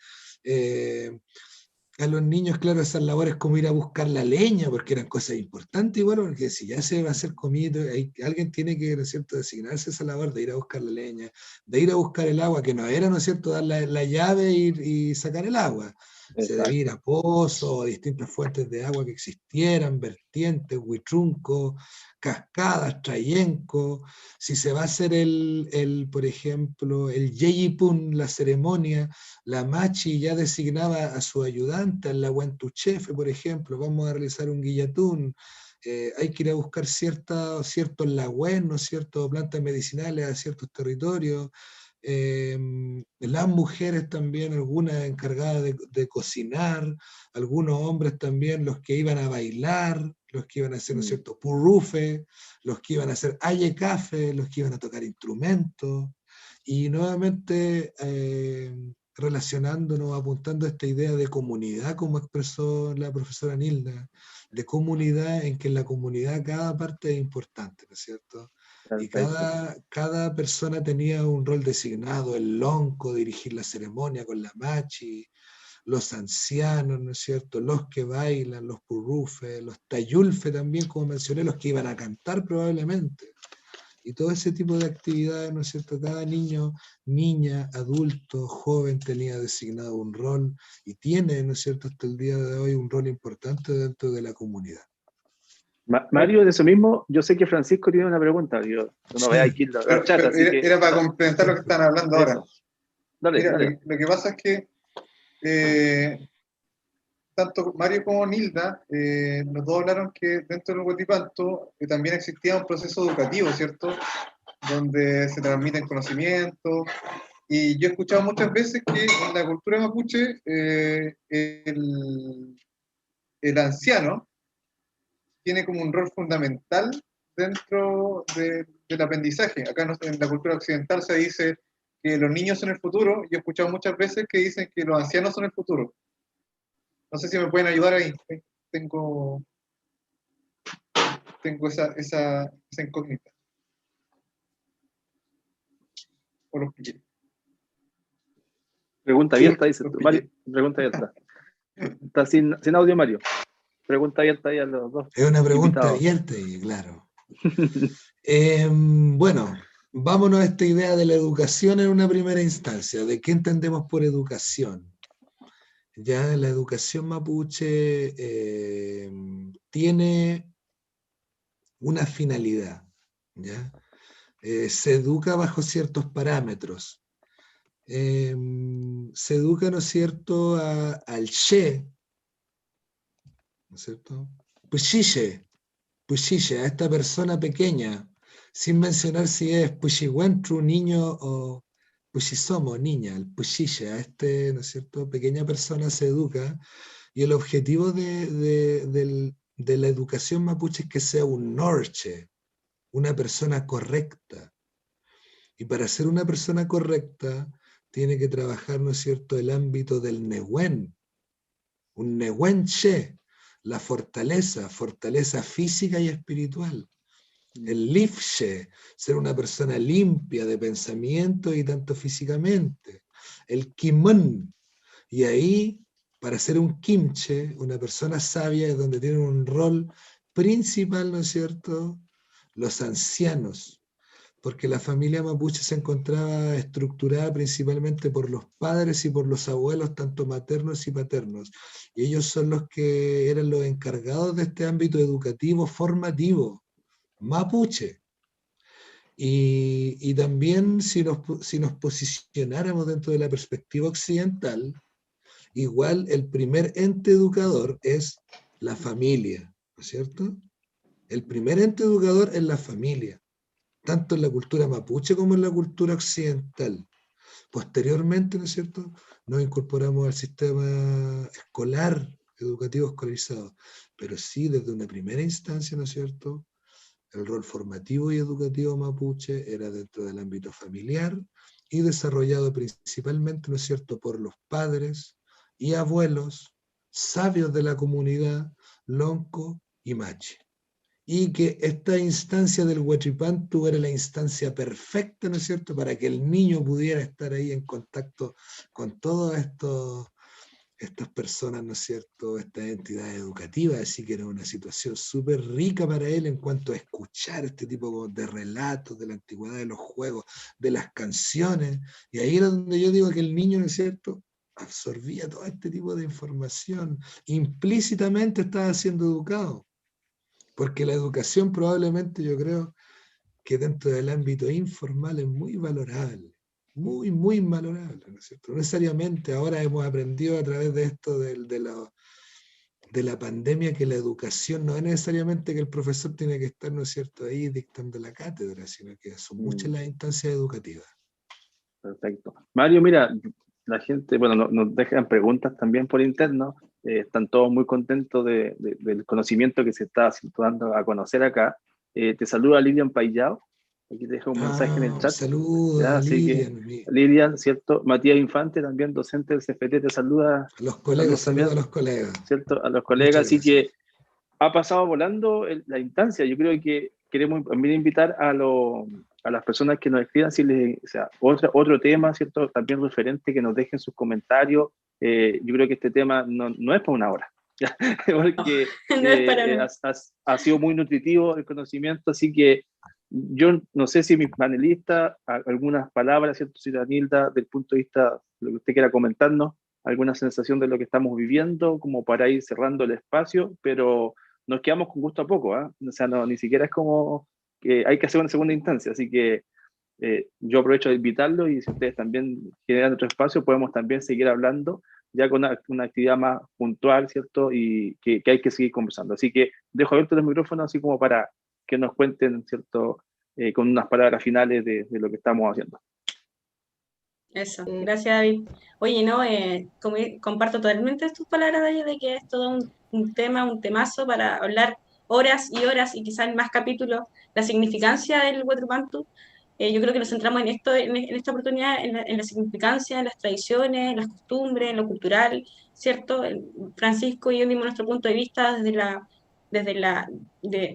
A los niños, claro, esas labores como ir a buscar la leña, porque eran cosas importantes, igual, porque si ya se va a hacer comida, alguien tiene que, ¿no es cierto?, designarse esa labor de ir a buscar la leña, de ir a buscar el agua, que no era, ¿no es cierto?, dar la llave y sacar el agua. Se debía ir a pozos, a distintas fuentes de agua que existieran, vertientes, huitrunco, cascadas, trayenco. Si se va a hacer por ejemplo, el yeyipun, la ceremonia, la machi ya designaba a su ayudante, al lahuentuchefe, por ejemplo, vamos a realizar un guillatún, hay que ir a buscar ciertos lagüen, ¿no es cierto?, plantas medicinales a ciertos territorios. Las mujeres también, algunas encargadas de cocinar, algunos hombres también, los que iban a bailar, los que iban a hacer, ¿no es cierto?, purrufe, los que iban a hacer ayecafe, los que iban a tocar instrumentos. Y nuevamente relacionándonos, apuntando a esta idea de comunidad, como expresó la profesora Nilda, de comunidad en que en la comunidad cada parte es importante, ¿no es cierto? Y cada persona tenía un rol designado, el lonco, dirigir la ceremonia con la machi, los ancianos, ¿no es cierto?, los que bailan, los purrufes, los tayulfe también, como mencioné, los que iban a cantar probablemente. Y todo ese tipo de actividades, ¿no es cierto?, cada niño, niña, adulto, joven tenía designado un rol y tiene, ¿no es cierto?, hasta el día de hoy un rol importante dentro de la comunidad. Mario, de eso mismo, yo sé que Francisco tiene una pregunta. Yo no veo aquí el chat, así que... Era para complementar lo que están hablando ahora. Dale. Lo que pasa es que tanto Mario como Nilda, los dos hablaron que dentro del Huachipantu también existía un proceso educativo, ¿cierto? donde se transmiten conocimientos. Y yo he escuchado muchas veces que en la cultura mapuche el anciano tiene como un rol fundamental dentro del aprendizaje. Acá en la cultura occidental se dice que los niños son el futuro. Yo he escuchado muchas veces que dicen que los ancianos son el futuro. No sé si me pueden ayudar ahí. Tengo esa incógnita. O los pillé. Pregunta Sí, abierta, dice los tú. pillé. Mario, pregunta abierta. Está sin audio, Mario. Pregunta abierta ahí a los dos. Es una pregunta invitados. abierta y claro. Bueno, vámonos a esta idea de la educación en una primera instancia. ¿De qué entendemos por educación? Ya la educación mapuche tiene una finalidad, ¿ya? Se educa bajo ciertos parámetros. Se educa, ¿no es cierto?, al She, ¿no es cierto? Puxiche, a esta persona pequeña, sin mencionar si es Puxihuentru, niño, o Puxisomo, niña, el Puxiche, a este, ¿no es cierto?, pequeña persona se educa, y el objetivo de la educación mapuche es que sea un norche, una persona correcta. Y para ser una persona correcta, tiene que trabajar, ¿no es cierto?, el ámbito del Nehuen, un Nehuen Che, la fortaleza física y espiritual. El Lifche, ser una persona limpia de pensamiento y tanto físicamente. El Kimon, y ahí, para ser un Kimche, una persona sabia, es donde tienen un rol principal, ¿no es cierto?, los ancianos, porque la familia mapuche se encontraba estructurada principalmente por los padres y por los abuelos, tanto maternos y paternos. Y ellos son los que eran los encargados de este ámbito educativo, formativo, mapuche. Y también si nos posicionáramos dentro de la perspectiva occidental, igual el primer ente educador es la familia, ¿no es cierto? El primer ente educador es la familia, tanto en la cultura mapuche como en la cultura occidental. Posteriormente, ¿no es cierto?, nos incorporamos al sistema escolar, educativo escolarizado, pero sí desde una primera instancia, ¿no es cierto?, el rol formativo y educativo mapuche era dentro del ámbito familiar y desarrollado principalmente, ¿no es cierto?, por los padres y abuelos sabios de la comunidad, lonco y machi. Y que esta instancia del Huachipantu era la instancia perfecta, ¿no es cierto?, para que el niño pudiera estar ahí en contacto con todas estas personas, ¿no es cierto?, estas entidades educativas, así que era una situación súper rica para él en cuanto a escuchar este tipo de relatos de la antigüedad, de los juegos, de las canciones, y ahí era donde yo digo que el niño, ¿no es cierto?, absorbía todo este tipo de información, implícitamente estaba siendo educado. Porque la educación probablemente yo creo que dentro del ámbito informal es muy valorable, muy, muy valorable, ¿no es cierto? No necesariamente ahora hemos aprendido a través de esto de la pandemia que la educación no es necesariamente que el profesor tiene que estar, ¿no es cierto?, ahí dictando la cátedra, sino que son muchas las instancias educativas. Perfecto. Mario, mira, la gente, bueno, nos dejan preguntas también por interno. Están todos muy contentos del conocimiento que se está dando a conocer acá. Te saluda Lilian Payao. Aquí te dejo un mensaje en el chat. Saludos ¿ya? a Así Lilian. que, Lilian, ¿cierto? Matías Infante, también docente del CFT, te saluda. A los colegas, También, saludos a los colegas. ¿cierto? A los colegas. Muchas Así gracias. que ha pasado volando la instancia. Yo creo que queremos también invitar a las personas que nos escriban, si les, o sea, otro tema, ¿cierto? También referente, que nos dejen sus comentarios. Yo creo que este tema no es para una hora, ¿ya? Porque No es para nada. ha sido muy nutritivo el conocimiento, así que yo no sé si mis panelistas, algunas palabras, ¿cierto? Si Danilda, del punto de vista de lo que usted quiera comentarnos, alguna sensación de lo que estamos viviendo, como para ir cerrando el espacio, pero nos quedamos con gusto a poco, ¿eh? O sea, no, ni siquiera es como que hay que hacer una segunda instancia, así que yo aprovecho de invitarlo, y si ustedes también generan otro espacio, podemos también seguir hablando ya con una actividad más puntual, ¿cierto? Y que hay que seguir conversando. Así que dejo abierto los micrófonos así como para que nos cuenten, ¿cierto? con unas palabras finales de lo que estamos haciendo. Eso, gracias David. Oye, no, comparto totalmente tus palabras, David, de que es todo un tema, un temazo para hablar horas y horas y quizás más capítulos, la significancia del Huayllurpantu. Yo creo que nos centramos en esto, en esta oportunidad, en la significancia, en las tradiciones, en las costumbres, en lo cultural, ¿cierto? Francisco y yo dimos nuestro punto de vista de la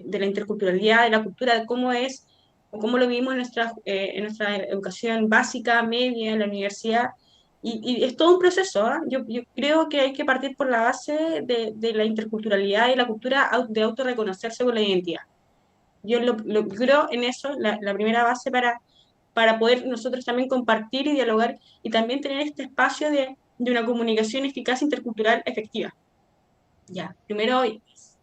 interculturalidad, de la cultura, de cómo es o cómo lo vivimos en nuestra educación básica, media, en la universidad. Y es todo un proceso, ¿eh? Yo creo que hay que partir por la base de la interculturalidad y la cultura de autorreconocerse con la identidad. Yo creo en eso, la primera base para poder nosotros también compartir y dialogar y también tener este espacio de una comunicación eficaz intercultural efectiva. Ya, primero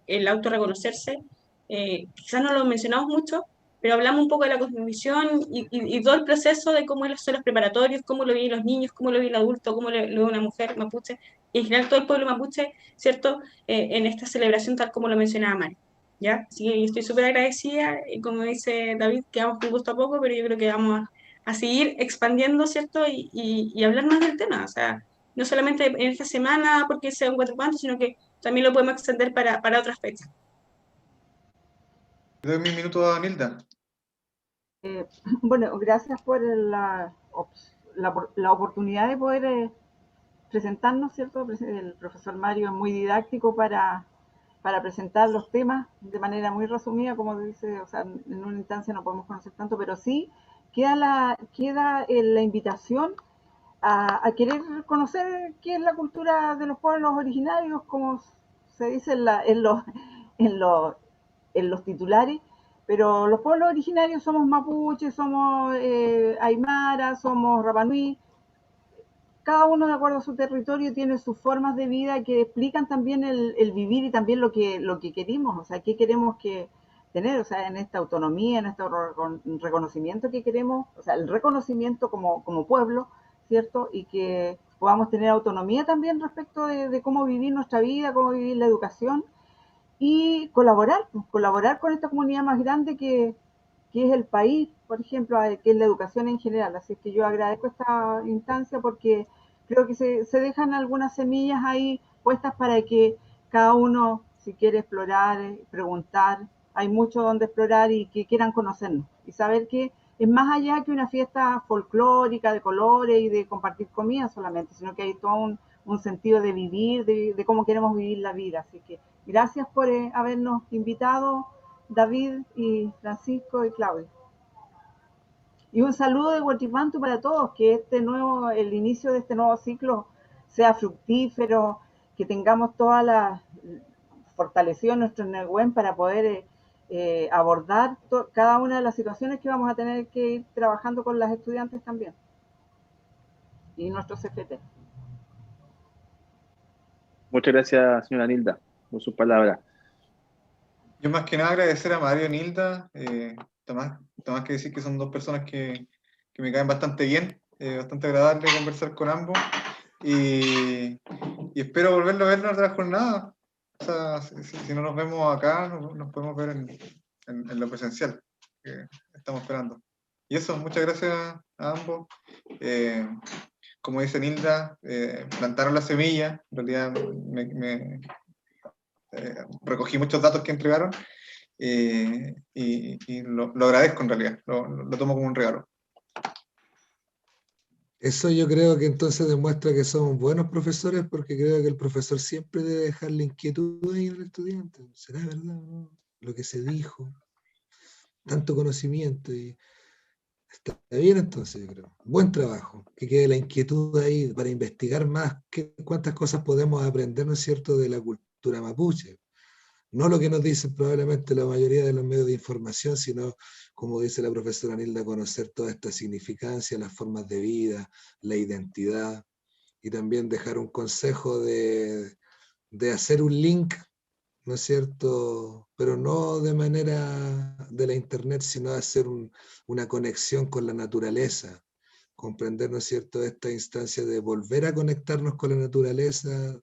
el autorreconocerse, quizás no lo mencionamos mucho, pero hablamos un poco de la cosmovisión y todo el proceso de cómo son los preparatorios, cómo lo viven los niños, cómo lo vive el adulto, cómo lo ve una mujer mapuche, y en general todo el pueblo mapuche, ¿cierto? En esta celebración tal como lo mencionaba Mari. ¿Ya? Así que yo estoy súper agradecida, y como dice David, quedamos con gusto a poco, pero yo creo que vamos a seguir expandiendo, ¿cierto? Y hablar más del tema, o sea, no solamente en esta semana porque sea un Huayllurpantu, sino que también lo podemos extender para otras fechas. Le doy mi minuto a Nilda. Bueno, gracias por la oportunidad de poder presentarnos, ¿cierto? El profesor Mario es muy didáctico para presentar los temas de manera muy resumida, como dice, o sea, en una instancia no podemos conocer tanto, pero sí queda la invitación a querer conocer qué es la cultura de los pueblos originarios, como se dice en los titulares, pero los pueblos originarios somos mapuches, somos aymara, somos rapanui. Cada uno de acuerdo a su territorio tiene sus formas de vida que explican también el vivir y también lo que queremos, o sea, qué queremos tener, o sea, en esta autonomía, en este reconocimiento que queremos, o sea, el reconocimiento como pueblo, ¿cierto? Y que podamos tener autonomía también respecto de cómo vivir nuestra vida, cómo vivir la educación y colaborar con esta comunidad más grande que es el país, por ejemplo, que es la educación en general. Así que yo agradezco esta instancia porque creo que se dejan algunas semillas ahí puestas para que cada uno, si quiere explorar, preguntar, hay mucho donde explorar y que quieran conocernos y saber que es más allá que una fiesta folclórica de colores y de compartir comida solamente, sino que hay todo un sentido de vivir, de cómo queremos vivir la vida. Así que gracias por habernos invitado, David y Francisco y Claudio. Y un saludo de Huayllurpantu para todos, que el inicio de este nuevo ciclo sea fructífero, que tengamos toda la fortalecido nuestro Nehuen para poder abordar cada una de las situaciones que vamos a tener que ir trabajando con las estudiantes también y nuestros CFT. Muchas gracias, señora Nilda, por sus palabras. Yo más que nada agradecer a Mario y Nilda. Tomás que decir que son dos personas que me caen bastante bien, bastante agradable conversar con ambos. Y espero volverlo a ver en otra jornada. O sea, si no nos vemos acá, nos podemos ver en lo presencial que estamos esperando. Y eso, muchas gracias a ambos. Como dice Nilda, plantaron la semilla. En realidad recogí muchos datos que entregaron y lo agradezco en realidad, lo tomo como un regalo. Eso yo creo que entonces demuestra que somos buenos profesores, porque creo que el profesor siempre debe dejar la inquietud ahí en el estudiante. ¿Será verdad o no? Lo que se dijo, tanto conocimiento, y está bien entonces, yo creo. Buen trabajo, que quede la inquietud ahí para investigar más cuántas cosas podemos aprender, ¿no es cierto?, de la cultura mapuche. No lo que nos dicen probablemente la mayoría de los medios de información, sino, como dice la profesora Nilda, conocer toda esta significancia, las formas de vida, la identidad, y también dejar un consejo de hacer un link, ¿no es cierto? Pero no de manera de la internet, sino hacer una conexión con la naturaleza, comprender, ¿no es cierto?, esta instancia de volver a conectarnos con la naturaleza,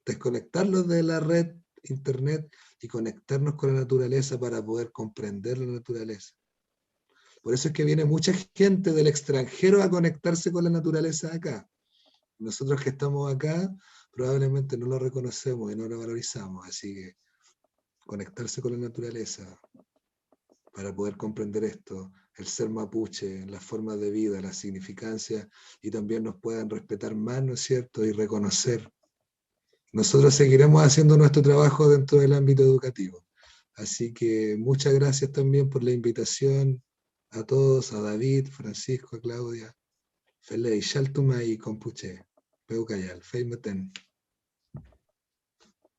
desconectarnos de la red internet y conectarnos con la naturaleza para poder comprender la naturaleza. Por eso es que viene mucha gente del extranjero a conectarse con la naturaleza acá. Nosotros que estamos acá probablemente no lo reconocemos y no lo valorizamos, así que conectarse con la naturaleza para poder comprender esto, el ser mapuche, las formas de vida, las significancias, y también nos puedan respetar más, ¿no es cierto?, y reconocer. Nosotros seguiremos haciendo nuestro trabajo dentro del ámbito educativo. Así que muchas gracias también por la invitación a todos, a David, Francisco, a Claudia. Felei, Shaltumay, Compuche, Peucayal, Feimeten.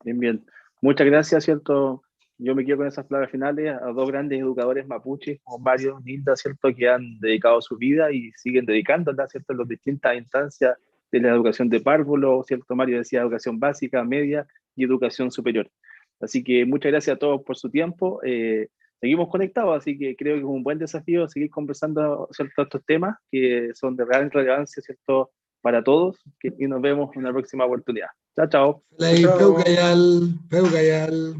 Bien, bien. Muchas gracias, ¿cierto? Yo me quedo con esas palabras finales a dos grandes educadores mapuches, como Mario Nilda, ¿cierto?, que han dedicado su vida y siguen dedicándola, ¿cierto?, en las distintas instancias de la educación de párvulo, ¿cierto? Mario decía educación básica, media y educación superior. Así que muchas gracias a todos por su tiempo. Seguimos conectados, así que creo que es un buen desafío seguir conversando, ¿cierto?, estos temas que son de gran relevancia, ¿cierto?, para todos, y nos vemos en una próxima oportunidad. Chao, chao. Felei, Peucayal, Peucayal.